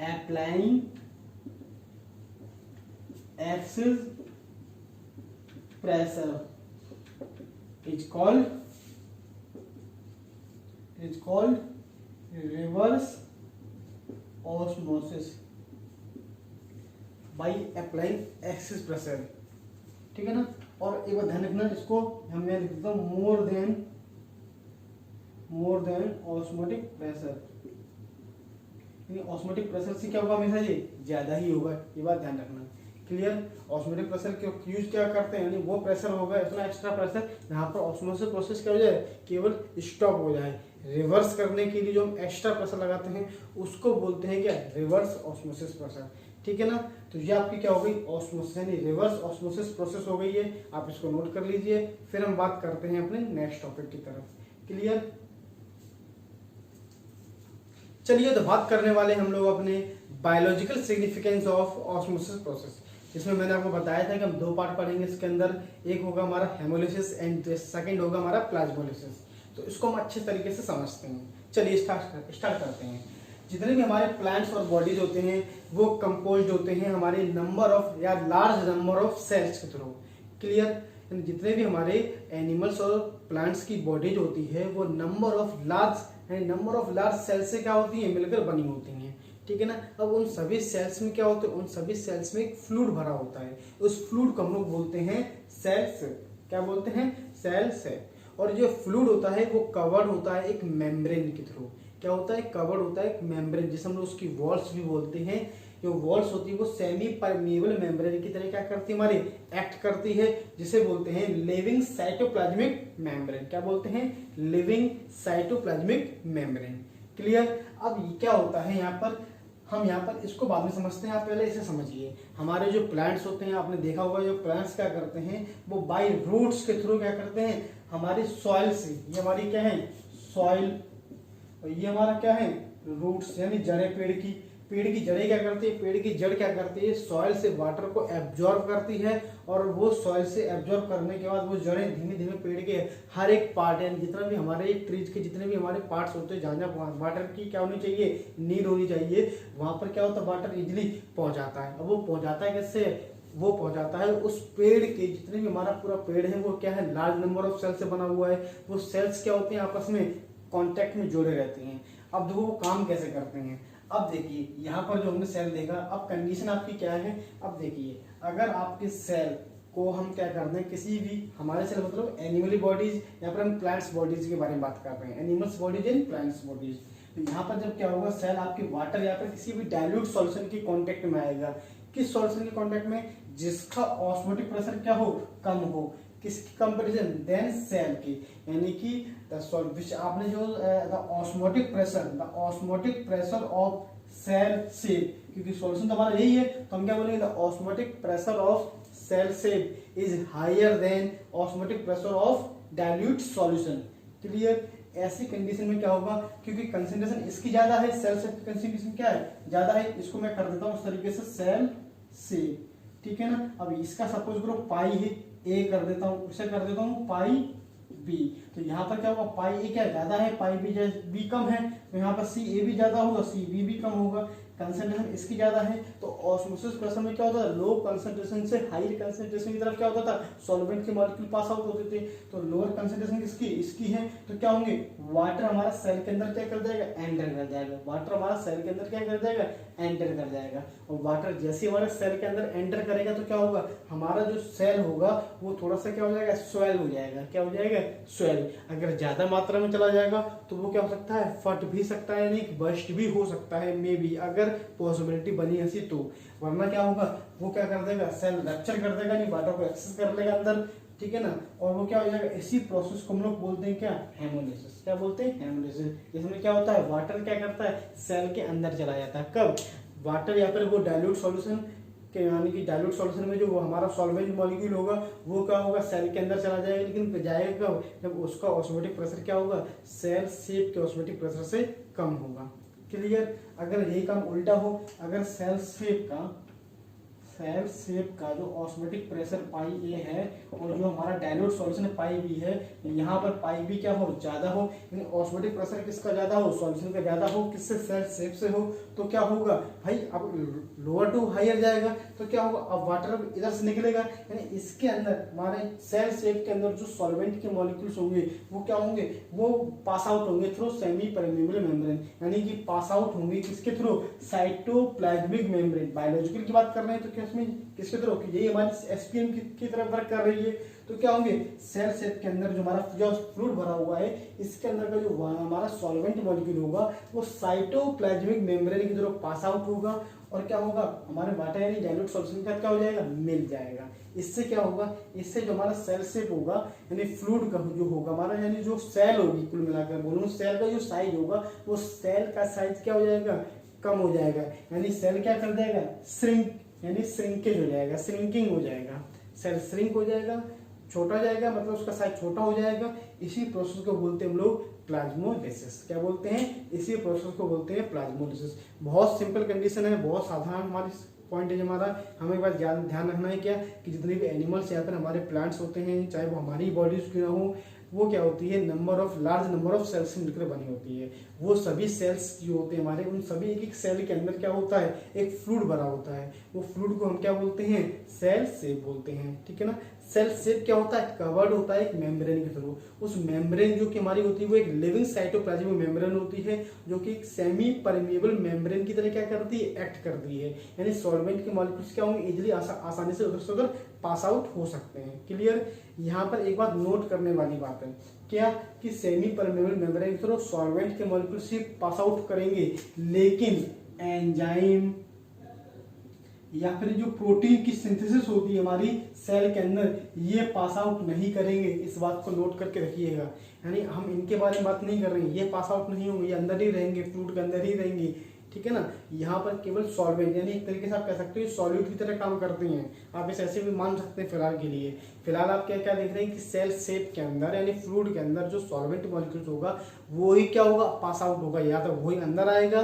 Speaker 1: applying excess pressure is called reverse osmosis by applying axis pressure, ठीक है ना। और एक बार ध्यान रखना, इसको हमने लिख देता हूं more than osmotic pressure, osmotic pressure से क्या होगा, हमेशा ये ज्यादा ही होगा, ये बात ध्यान रखना। क्लियर। ऑस्मोटिक प्रेशर के यूज क्या करते हैं, यानी वो प्रेशर होगा, इतना एक्स्ट्रा प्रेशर जहाँ पर ऑस्मोसिस प्रोसेस क्या हो जाए, केवल स्टॉप हो जाए। रिवर्स करने के लिए जो हम एक्स्ट्रा प्रेशर लगाते हैं उसको बोलते हैं क्या, रिवर्स ऑस्मोसिस प्रेशर, ठीक है ना। तो ये आपकी क्या हो गई, ऑस्मोसिस यानी रिवर्स ऑस्मोसिस प्रोसेस हो गई है। आप इसको नोट कर लीजिए, फिर हम बात करते हैं अपने नेक्स्ट टॉपिक की तरफ। क्लियर। चलिए, तो बात करने वाले हम लोग अपने biological significance of osmosis process, जिसमें मैंने आपको बताया था कि हम दो पार्ट पढ़ेंगे इसके अंदर। एक होगा हमारा हेमोलिसिस एंड सेकंड होगा हमारा प्लाज्मोलिसिस। तो इसको हम अच्छे तरीके से समझते हैं। चलिए स्टार्ट करते हैं। जितने भी हमारे प्लांट्स और बॉडीज होते हैं वो कंपोज्ड होते हैं हमारे नंबर ऑफ या लार्ज नंबर ऑफ सेल्स के थ्रू। क्लियर? जितने भी हमारे एनिमल्स और प्लांट्स की बॉडीज होती है वो नंबर ऑफ लार्ज सेल्स से क्या होती है, मिलकर बनी होती हैं। ठीक है ना? अब उन सभी सेल्स में क्या होता है, उन सभी सेल्स में एक फ्लूइड भरा होता है, उस फ्लूइड को हम लोग बोलते हैं सेल्स। क्या बोलते हैं? सेल्स है। और जो फ्लूइड होता है वो कवर्ड होता है एक मेम्ब्रेन के थ्रू। क्या होता है? कवर्ड होता है एक मेम्ब्रेन, जिसे हम लोग उसकी वॉल्स भी बोलते हैं। जो वॉल्स होती है वो सेमी परमेबल मेम्ब्रेन की तरह क्या करती है, हमारी एक्ट करती है, जिसे बोलते हैं लिविंग साइटोप्लाज्मिक मेम्ब्रेन। क्या बोलते हैं? Living cytoplasmic membrane. क्लियर? अब क्या होता है यहाँ पर, हम यहाँ पर इसको बाद में समझते हैं, आप पहले इसे समझिए। हमारे जो प्लांट्स होते हैं, आपने देखा होगा जो प्लांट्स क्या करते हैं वो बाय रूट्स के थ्रू क्या करते हैं, हमारी सॉइल से, ये हमारी क्या है, सॉइल, और ये हमारा क्या है, रूट्स यानी जड़ें। पेड़ की जड़ें क्या करती है, पेड़ की जड़ क्या करती है, सॉइल से वाटर को एब्जॉर्ब करती है, और वो सॉइल से एब्जॉर्ब करने के बाद वो जड़ें धीमे धीमे पेड़ के हर एक पार्ट, यानी जितना भी हमारे ट्रीज के जितने भी हमारे पार्ट्स होते हैं, जहाँ वाटर की क्या होनी चाहिए, नीड होनी चाहिए, वहां पर क्या होता है, वाटर इजिली पहुंच जाता है। अब वो पहुंचाता है कैसे, वो पहुंचाता है उस पेड़ के, जितने भी हमारा पूरा पेड़ है वो क्या है, लार्ज नंबर ऑफ सेल से बना हुआ है। वो सेल्स क्या होते हैं, आपस में कांटेक्ट में जुड़े रहते हैं। अब देखो वो काम कैसे करते हैं। अब देखिए यहाँ पर जो हमने सेल देखा, अब कंडीशन आपकी क्या है। अब देखिए अगर आपके सेल को हम क्या करते हैं, किसी भी हमारे सेल मतलब एनिमल बॉडीज या फिर हम प्लांट्स बॉडीज के बारे में बात कर रहे हैं, animals bodies and plants bodies. तो यहाँ पर जब क्या होगा, सेल आपके वाटर या फिर किसी भी डाइल्यूट सॉल्यूशन के कांटेक्ट में आएगा। किस सॉल्यूशन के कांटेक्ट में, जिसका ऑस्मोटिक प्रेशर क्या हो, कम हो। किसकी कंपैरिजन, देन सेल की, यानी कि आपने जो osmotic pressure of cell sap, क्योंकि सॉल्यूशन तो हमारा यही है, तो हम क्या बोलेंगे, the osmotic pressure of cell sap is higher than osmotic pressure of dilute solution. Clear? ऐसी कंडीशन में क्या होगा, क्योंकि कंसंट्रेशन इसकी ज्यादा है, सेल शेप की कंसंट्रेशन क्या है, ज्यादा है। इसको मैं कर देता हूं इस तरीके से, सेल शेप। ठीक है ना? अब इसका सपोज करो पाई है, ए कर देता हूं, इसे कर देता हूं पाई बी। तो यहाँ पर क्या होगा, पाई ए क्या ज्यादा है, पाई बी कम है, तो यहाँ पर सी ए भी ज्यादा होगा, सी बी भी कम होगा। कंसंट्रेशन इसकी ज्यादा है, तो ऑस्मोसिस प्रेशर में क्या होता है, लो कंसंट्रेशन से हाई कंसंट्रेशन की तरफ क्या होता था, सॉल्वेंट के मॉलिक्यूल पास आउट होते थे। तो लोअर कंसंट्रेशन इसकी है, तो क्या होंगे, वाटर हमारा सेल के अंदर क्या कर जाएगा, एंटर कर जाएगा। वाटर हमारा सेल के अंदर क्या कर जाएगा, एंटर कर जाएगा। और वाटर जैसे हमारे सेल के अंदर एंटर करेगा तो क्या होगा, हमारा जो सेल होगा वो थोड़ा सा क्या हो जाएगा, स्वेल हो जाएगा। क्या हो जाएगा, स्वेल। अगर ज्यादा मात्रा में चला जाएगा तो वो क्या हो सकता है, फट भी सकता है, नहीं बस्ट भी हो सकता है, मे बी, अगर पॉसिबिलिटी बनी ऐसी तो। वरना क्या होगा, वो क्या कर देगा, सेल रप्चर कर देगा, नहीं वाटर को एक्सेस कर लेगा अंदर। ठीक है ना? और वो क्या हो जाएगा, इसी प्रोसेस को हम लोग बोलते हैं क्या, हेमोलिसिस। क्या बोलते हैं, हेमोलिसिस। इसमें क्या होता है, वाटर क्या करता है, सेल के अंदर चला जाता है। कब, वाटर या फिर वो डाइल्यूट सॉल्यूशन के, यानी कि डाइल्यूट सॉल्यूशन में जो वो हमारा सॉल्वेंट मॉलिक्यूल होगा वो क्या होगा, सेल के अंदर चला जाएगा। लेकिन जाएगा कब, जब उसका ऑस्मोटिक प्रेशर क्या होगा, सेल शेप के ऑस्मोटिक प्रेशर से कम होगा। क्लियर? अगर यही काम उल्टा हो, अगर सेल शेप का जो ऑस्मोटिक प्रेशर पाई ए है और जो हमारा डाइल्यूट सॉल्यूशन पाई बी है, यहाँ पर पाई बी क्या हो, ज्यादा हो, यानी ऑस्मोटिक प्रेशर किसका ज्यादा हो, सॉल्यूशन का ज्यादा हो, किससे, सेल शेप से हो, तो क्या होगा भाई, अब लोअर टू हायर जाएगा तो क्या होगा, अब वाटर इधर से निकलेगा, यानी इसके अंदर हमारे सेल शेप के अंदर जो सॉल्वेंट के मॉलिक्यूल्स होंगे वो क्या होंगे, वो पास आउट होंगे थ्रू सेमी परमेबल मेम्ब्रेन, यानी कि पास आउट होंगे किसके थ्रू, साइटोप्लाज्मिक मेम्ब्रेन। बायोलॉजिकल की बात कर रहे हैं तो किसके थ्रू, यही हमारी एसपीएम की तरफ वर्क कर रही है। तो क्या होंगे, सेल शेप के अंदर जो हमारा जो फ्लूइड भरा हुआ है, इसके अंदर का जो हमारा सॉल्वेंट मॉलिक्यूल होगा वो साइटोप्लाज्मिक मेम्ब्रेन की तरफ पास आउट होगा, और क्या होगा, हमारे वाटर यानी डाइल्यूट सॉल्यूशन का क्या हो जाएगा, मिल जाएगा। इससे क्या होगा, इससे जो हमारा सेल शेप होगा यानी फ्लूइड का जो होगा हमारा, यानी जो सेल होगी, कुल मिलाकर बोलूं सेल का जो साइज होगा वो सेल का साइज क्या हो जाएगा, कम हो जाएगा। यानी सेल क्या कर देगा, श्रिंक, यानी श्रिंकेज हो जाएगा, श्रिंकिंग हो जाएगा, सेल श्रिंक हो जाएगा, छोटा हो जाएगा, मतलब उसका साइज छोटा हो जाएगा। इसी प्रोसेस को बोलते हैं हम लोग प्लाज्मोलिसिस। क्या बोलते हैं, इसी प्रोसेस को बोलते हैं प्लाज्मोलिसिस। बहुत सिंपल कंडीशन है, बहुत साधारण हमारी पॉइंट है हमारा। हमें एक बार ध्यान रखना है क्या, कि जितने भी एनिमल्स या फिर हमारे प्लांट्स होते हैं, चाहे वो हमारी बॉडीज क्यों ना हो, वो क्या होती है, लार्ज नंबर ऑफ सेल्स से मिलकर बनी होती है। वो सभी सेल्स जो होते हैं हमारे, उन सभी एक एक सेल के अंदर क्या होता है, एक फ्लूइड भरा होता है। वो फ्लूइड को हम क्या बोलते हैं, सेल शेप बोलते हैं, ठीक है ना। सेल शेप क्या होता है, कवर्ड होता है एक मेम्ब्रेन के थ्रू। उस मेम्ब्रेन जो कि हमारी होती है वो एक लिविंग साइटोप्लाज्मिक मेम्ब्रेन होती है, जो कि एक सेमी परमेबल मेम्ब्रेन की तरह क्या करती है, एक्ट करती है। यानी सॉल्वेंट के मॉलिक्यूल्स क्या होंगे, इजिली आसानी से उधर पास आउट हो सकते हैं। क्लियर। यहाँ पर एक बात नोट करने वाली बात है क्या, कि सेमी परमेबल मेम्ब्रेन के थ्रू सॉल्वेंट के मॉलिक्यूल्स पास आउट करेंगे, लेकिन एंजाइम या फिर जो प्रोटीन की सिंथेसिस होती है हमारी सेल के अंदर, ये पास आउट नहीं करेंगे। इस बात को नोट करके रखिएगा। यानी हम इनके बारे में बात नहीं कर रहे हैं, ये पास आउट नहीं होंगे, ये अंदर ही रहेंगे, फ्लूइड के अंदर ही रहेंगे, ठीक है ना। यहाँ पर केवल सॉल्वेंट, यानी एक तरीके से आप कह सकते हो सॉल्यूट की तरह काम करते हैं। आप इसे ऐसे भी मान सकते हैं फिलहाल के लिए। फिलहाल आप क्या क्या देख रहे हैं कि सेल शेप के अंदर यानी फ्लूइड के अंदर जो सॉल्वेंट मॉलिक्यूल्स होगा वो ही क्या होगा, पास आउट होगा। या तो वही अंदर आएगा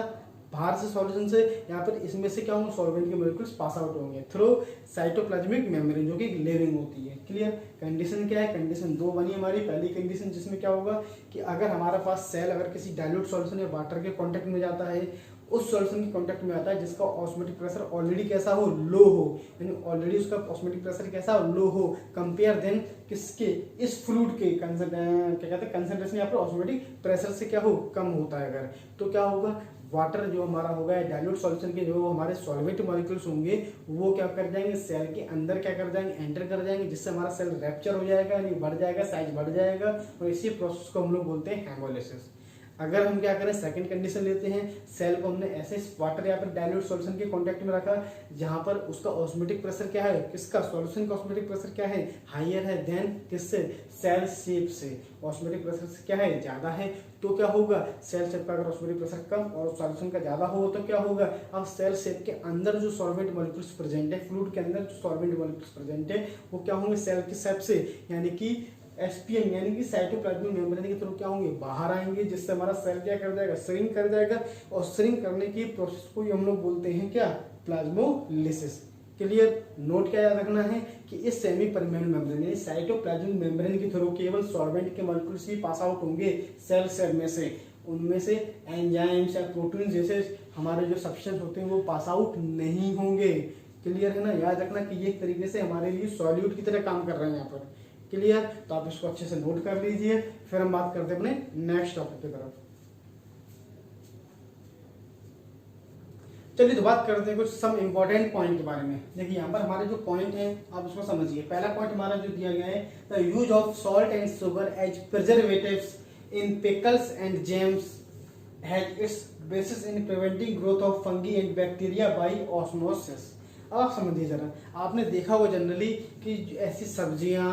Speaker 1: बाहर से सॉल्यूशन से, या फिर इसमें से क्या होंगे, सॉल्वेंट के मॉलिक्यूल्स पास आउट होंगे थ्रू साइटोप्लाज्मिक मेम्ब्रेन, जो कि लिविंग होती है। क्लियर। कंडीशन क्या है, कंडीशन 2 बनी हमारी। पहली कंडीशन जिसमें क्या होगा कि अगर हमारा पास सेल अगर किसी डाइल्यूट सॉल्यूशन या वाटर के कांटेक्ट में जाता है, उस सॉल्यूशन के कांटेक्ट में आता है जिसका ऑस्मोटिक प्रेशर ऑलरेडी कैसा हो, लो हो, यानी ऑलरेडी उसका ऑस्मोटिक प्रेशर कैसा हो, लो हो, कंपेयर देन किसके, इस फ्लूइड के क्या कहते हैं कंसंट्रेशन या फिर ऑस्मोटिक प्रेशर से क्या हो, कम होता है अगर, तो क्या होगा, वाटर जो हमारा होगा डाइल्यूट सॉल्यूशन के जो हमारे सॉल्वेंट मॉलिक्यूल्स होंगे वो क्या कर जाएंगे, सेल के अंदर क्या कर जाएंगे, एंटर कर जाएंगे, जिससे हमारा सेल रैप्चर हो जाएगा, यानी बढ़ जाएगा, साइज बढ़ जाएगा, और इसी प्रोसेस को हम लोग बोलते हैं हेमोलिसिस। अगर हम क्या करें, सेकंड कंडीशन लेते हैं, सेल को हमने ऐसे वाटर या फिर डाइल्यूट सॉल्यूशन के कांटेक्ट में रखा जहां पर उसका ऑस्मोटिक प्रेशर क्या है, किसका, सॉल्यूशन का ऑस्मोटिक प्रेशर क्या है, हाइयर है देन किससे, सेल शेप से। ऑस्मोटिक प्रेशर से क्या है, ज्यादा है, तो क्या होगा, सेल शेप का अगर ऑस्मोटिक प्रेशर कम और सॉल्यूशन का ज्यादा हो तो क्या होगा, अब सेल शेप के अंदर जो सॉल्वेंट मॉलिक्यूल्स प्रेजेंट है, फ्लूइड के अंदर जो सॉल्वेंट मॉलिक्यूल्स प्रेजेंट है वो क्या होंगे, सेल के शेप से यानी कि एसपीएम यानी कि साइटोप्लाज्मिक मेम्ब्रेन के थ्रू क्या होंगे, बाहर आएंगे, जिससे हमारा सेल क्या कर जाएगा, श्रिंक कर जाएगा, और श्रिंक करने की प्रोसेस को हम लोग बोलते हैं क्या, प्लाज्मोलिसिस। क्लियर। नोट क्या याद रखना है कि इस सेमी परमेबल मेम्ब्रेन यानी साइटोप्लाज्मिक मेम्ब्रेन के थ्रू केवल सॉल्वेंट के मॉलिक्यूल्स ही पास आउट होंगे सेल शेप में से, उनमें से एंजाइम्स या प्रोटीन जैसे हमारे जो सब्सटेंस होते हैं वो पास आउट नहीं होंगे। क्लियर है ना। याद रखना कि ये एक तरीके से हमारे लिए सॉल्यूट की तरह काम कर रहे हैं यहाँ पर। क्लियर। तो आप इसको अच्छे से नोट कर लीजिए, फिर हम बात करते हैं अपने नेक्स्ट टॉपिक की तरफ। चलिए तो बात करते हैं कुछ सम इंपॉर्टेंट पॉइंट के बारे में। देखिए यहाँ पर हमारे जो पॉइंट है आप उसको समझिए। पहला पॉइंट हमारा जो दिया गया है, the use of salt and sugar as preservatives in pickles and jams has its basis in preventing growth of fungi and bacteria by osmosis. अब आप समझिए जरा, आपने देखा होगा जनरली कि ऐसी सब्जियां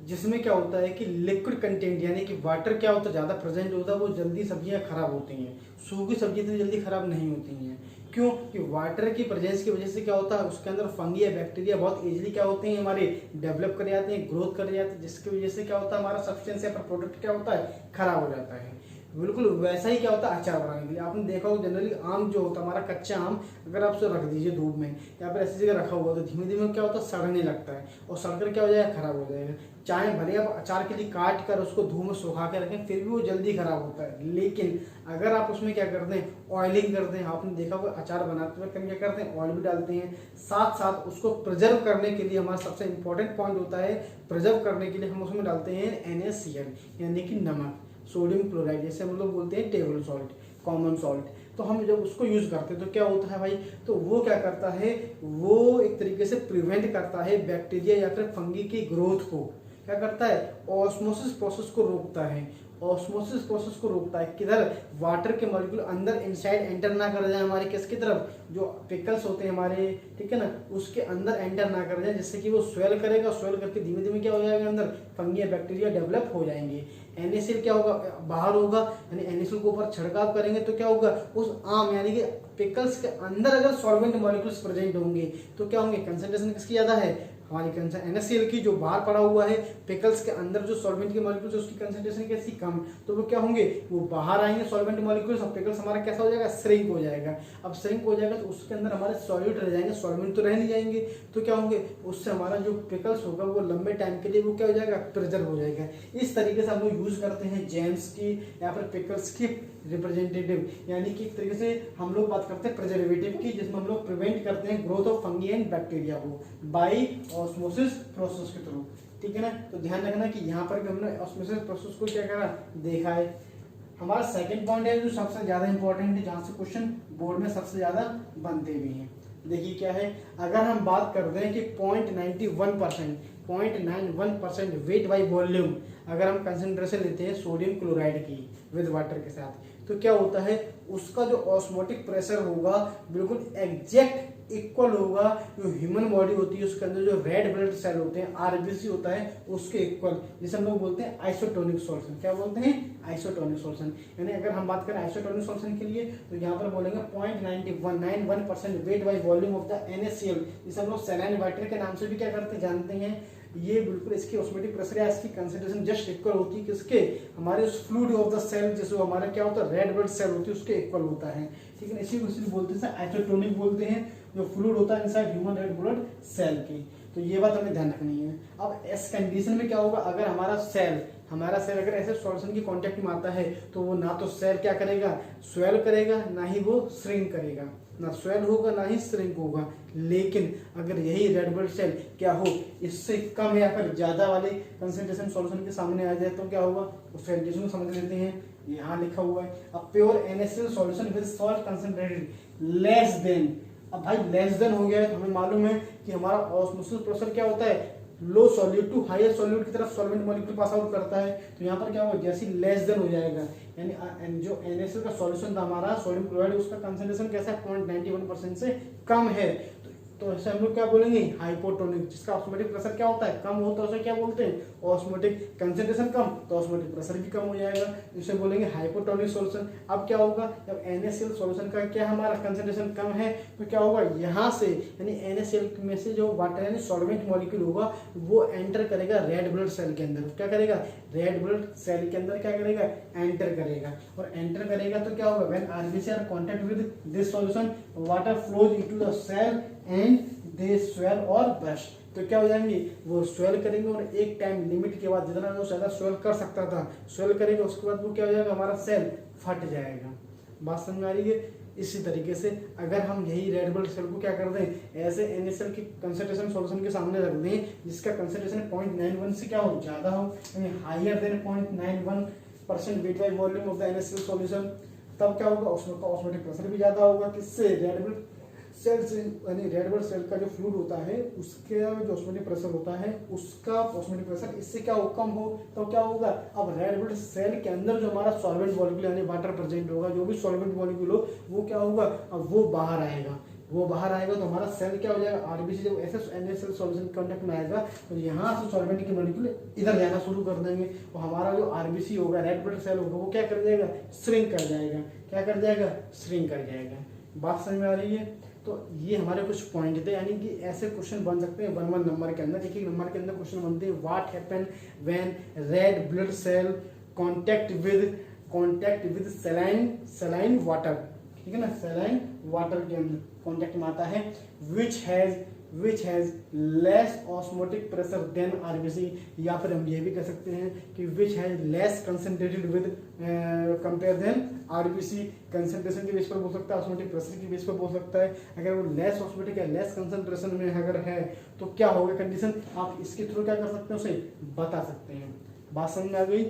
Speaker 1: जिसमें क्या होता है कि लिक्विड कंटेंट यानी कि वाटर क्या होता है ज्यादा प्रेजेंट होता है, वो जल्दी सब्जियां खराब होती हैं। सूखी सब्जी इतनी जल्दी खराब नहीं होती हैं। क्यों? कि वाटर की प्रेजेंस की वजह से क्या होता है, उसके अंदर फंगी या बैक्टीरिया बहुत इजीली क्या होते हैं, हमारे डेवलप कर जाते हैं, ग्रोथ कर जाते हैं, जिसकी वजह से क्या होता है, हमारा सब्सटेंस या प्रोडक्ट क्या होता है, खराब हो जाता है। बिल्कुल वैसा ही क्या होता है अचार बनाने के लिए। आपने देखा होगा जनरली आम जो होता है हमारा कच्चा आम, अगर आप उसे रख दीजिए धूप में या फिर ऐसी जगह रखा हुआ तो धीमे धीमे क्या होता है, सड़ने लगता है, और सड़कर क्या हो जाएगा, खराब हो जाएगा। चाहे भले आप अचार के लिए काट कर उसको धूप में सुखा के रखें फिर भी वो जल्दी खराब होता है। लेकिन अगर आप उसमें क्या करते हैं, ऑयलिंग करते हैं, आपने देखा होगा अचार बनाते वक्त हम क्या करते हैं, ऑयल भी डालते हैं, साथ साथ उसको प्रिजर्व करने के लिए हमारा सबसे इंपॉर्टेंट पॉइंट होता है, प्रिजर्व करने के लिए हम उसमें डालते हैं NaCl यानी कि नमक, सोडियम क्लोराइड, जैसे हम लोग बोलते हैं टेबल सॉल्ट, कॉमन सॉल्ट। तो हम जब उसको यूज करते हैं तो क्या होता है भाई, तो वो क्या करता है, वो एक तरीके से प्रिवेंट करता है बैक्टीरिया या फिर फंगी की ग्रोथ को। क्या करता है, ऑस्मोसिस प्रोसेस को रोकता है। ऑस्मोसिस प्रोसेस को रोकता है किधर, वाटर के मॉलिक्यूल अंदर इनसाइड एंटर ना कर जाए हमारे किसकी तरफ, जो पिकल्स होते हैं हमारे, ठीक है ना, उसके अंदर एंटर ना कर जाए, जिससे कि वो स्वेल करेगा, स्वेल करके धीमे धीमे क्या हो जाएगा, अंदर फंगी या बैक्टीरिया डेवलप हो जाएंगे। NaCl क्या होगा, बाहर होगा, यानी NaCl के ऊपर छिड़काव करेंगे तो क्या होगा, उस आम यानी कि पिकल्स के अंदर अगर सॉल्वेंट मॉलिक्यूल्स प्रेजेंट होंगे तो क्या होंगे, कंसंट्रेशन किसकी ज्यादा है, हमारी कंसंट्रेशन NaCl की जो बाहर पड़ा हुआ है पिकल्स के अंदर जो सॉल्वेंट के मॉलिक्यूल्स है उसकी कंसंट्रेशन कैसी कम, तो वो क्या होंगे, वो बाहर आएंगे सॉल्वेंट मॉलिक्यूल्स, और पिकल्स हमारा कैसा हो जाएगा, श्रिंक हो जाएगा। अब श्रिंक हो जाएगा तो उसके अंदर हमारे सॉल्यूट रह जाएंगे, सॉल्वेंट तो रह नहीं जाएंगे, तो क्या होंगे, उससे हमारा जो पिकल्स होगा वो लंबे टाइम के लिए वो क्या हो जाएगा, प्रिजर्व हो जाएगा। इस तरीके से हम लोग यूज करते हैं जैम्स की या फिर पिकल्स की रिप्रेजेंटेटिव, यानी कि एक तरीके से हम लोग बात करते हैं प्रिजर्वेटिव की, जिसमें हम लोग प्रिवेंट करते हैं growth of fungi and bacteria को बाय ऑस्मोसिस प्रोसेस के थ्रू। ठीक है ना, तो ध्यान रखना कि यहाँ पर हमने ऑस्मोसिस प्रोसेस को क्या करा, देखा है। हमारा सेकंड पॉइंट है जो सबसे ज्यादा इंपॉर्टेंट है, जहां से क्वेश्चन बोर्ड में सबसे ज्यादा बनते भी हैं। देखिए क्या है, अगर हम बात करते हैं कि 0.91% वेट बाई वॉल्यूम अगर हम कंसेंट्रेशन लेते हैं सोडियम क्लोराइड की विद वाटर के साथ, तो क्या होता है, उसका जो ऑस्मोटिक प्रेशर होगा बिल्कुल एग्जैक्ट इक्वल होगा जो ह्यूमन बॉडी होती है उसके अंदर जो रेड ब्लड सेल होते हैं आरबीसी होता है उसके इक्वल, जिसे हम लोग बोलते हैं आइसोटोनिक सॉल्यूशन। क्या बोलते हैं, आइसोटोनिक सॉल्यूशन। यानी अगर हम बात करें आइसोटोनिक सॉल्यूशन के लिए तो यहाँ पर बोलेंगे 0.91% weight by volume of the NaCl, जिसे हम लोग सैलाइन वाटर के नाम से भी क्या करते जानते हैं। ये बिल्कुल इसकी ऑस्मोटिक प्रेशर या इसकी कंसंट्रेशन जस्ट इक्वल होती है किसके, हमारे उस फ्लूइड ऑफ द सेल, जैसे हमारा क्या होता है रेड ब्लड सेल होती है उसके इक्वल होता है। ठीक है, इसी को बोलते हैं आइसोटोनिक बोलते हैं, जो फ्लूइड होता है inside human red blood cell की। तो ये बात हमें ध्यान रखनी है। अब इस कंडीशन में क्या होगा, अगर हमारा सेल अगर ऐसे सॉल्यूशन की कांटेक्ट में आता है तो वो ना तो सेल क्या करेगा, स्वेल करेगा, ना ही वो श्रिंक करेगा, ना स्वेल होगा ना ही श्रिंक होगा। लेकिन अगर यही रेड ब्लड सेल क्या हो, इससे कम या फिर ज्यादा वाले कंसंट्रेशन सॉल्यूशन के सामने आ जाए तो क्या होगा, उस कंडीशन को समझ लेते हैं। यहाँ लिखा हुआ है a pure NaCl solution with salt concentrated less than. अब भाई लेस देन हो गया है तो हमें मालूम है कि हमारा ऑस्मोसिस प्रेशर क्या होता है, लो सॉल्यूट टू हायर सॉल्यूट की तरफ सॉल्वेंट मॉलिक्यूल पास आउट करता है। तो यहाँ पर क्या होगा, जैसे लेस देन हो जाएगा, यानी जो NaCl का सॉल्यूशन था हमारा सोडियम क्लोराइड, उसका कंसंट्रेशन कैसा है 0.91% से कम है, तो ऐसे हम लोग क्या बोलेंगे, हाइपोटोनिक। जिसका ऑस्मोटिक प्रेशर क्या होता है, कम होता है, उसे क्या बोलते हैं, ऑस्मोटिक। कंसंट्रेशन कम तो ऑस्मोटिक प्रेशर भी कम हो जाएगा, इसे बोलेंगे हाइपोटोनिक सॉल्यूशन। अब क्या होगा, जब NaCl सॉल्यूशन का क्या हमारा कंसंट्रेशन कम है तो क्या होगा, यहाँ से यानी NaCl में से जो वाटर यानी सॉल्वेंट मॉलिक्यूल होगा वो एंटर करेगा रेड ब्लड सेल के अंदर। क्या करेगा, रेड ब्लड सेल के अंदर क्या करेगा, एंटर करेगा। और एंटर करेगा तो क्या होगा, when RBC are contact with this solution water flows into the cell and they swell और बर्स्ट। तो क्या हो जाएंगे, वो स्वेल करेंगे और एक टाइम लिमिट के बाद जितना वो ज्यादा स्वेल कर सकता था स्वेल करेगा, उसके बाद वो क्या हो जाएगा, हमारा सेल फट जाएगा। बात समझ में आ रही है। इसी तरीके से अगर हम यही रेड ब्लड सेल को क्या कर दें, ऐसे NaCl की कंसंट्रेशन सॉल्यूशन के सामने रख दें जिसका कंसंट्रेशन 0.91 से क्या हो, ज्यादा हो, यानी higher than 0.91% weight by volume of the NaCl solution, तब क्या होगा, उसमें ऑस्मोटिक प्रेशर भी ज्यादा होगा। किससे, रेड ब्लड सेल से, यानी रेड ब्लड सेल का जो फ्लूइड होता है उसके जो ऑस्मोटिक प्रेशर होता है उसका ऑस्मोटिक प्रेशर इससे क्या हो, कम हो, तो क्या होगा, अब रेड ब्लड सेल के अंदर जो हमारा सॉल्वेंट मॉलिक्यूल यानी वाटर प्रेजेंट होगा, जो भी सॉल्वेंट मॉलिक्यूल हो वो क्या होगा, अब वो बाहर आएगा। वो बाहर आएगा तो हमारा सेल क्या हो जाएगा, आरबीसी जब ऐसे NaCl सॉल्यूशन कांटेक्ट में आएगा तो यहाँ से सॉल्वेंट के मॉलिक्यूल इधर जाना शुरू कर देंगे, और हमारा जो आरबीसी होगा, रेड ब्लड सेल होगा, वो क्या कर जाएगा, श्रिंक कर जाएगा। क्या कर जाएगा, श्रिंक कर जाएगा। बात समझ में आ रही है। तो ये हमारे कुछ पॉइंट थे, यानी कि ऐसे क्वेश्चन बन सकते हैं 1 नंबर के अंदर। एक नंबर के अंदर क्वेश्चन बनते हैं, what happen when red blood cell contact with saline water. ठीक है ना, सलाइन वाटर के अंदर कांटेक्ट में आता है, which has less osmotic pressure than RBC, या फिर हम ये भी कह सकते हैं कि which has less concentrated with compare than RBC। Concentration के बेस पर बोल सकता है, ऑस्मोटिक प्रेशर के बेस पर बोल सकता है। अगर वो लेस ऑस्मोटिक या लेस कंसंट्रेशन में अगर है तो क्या होगा कंडीशन, आप इसके थ्रू क्या कर सकते हैं, उसे बता सकते हैं। बात समझ में आ गई,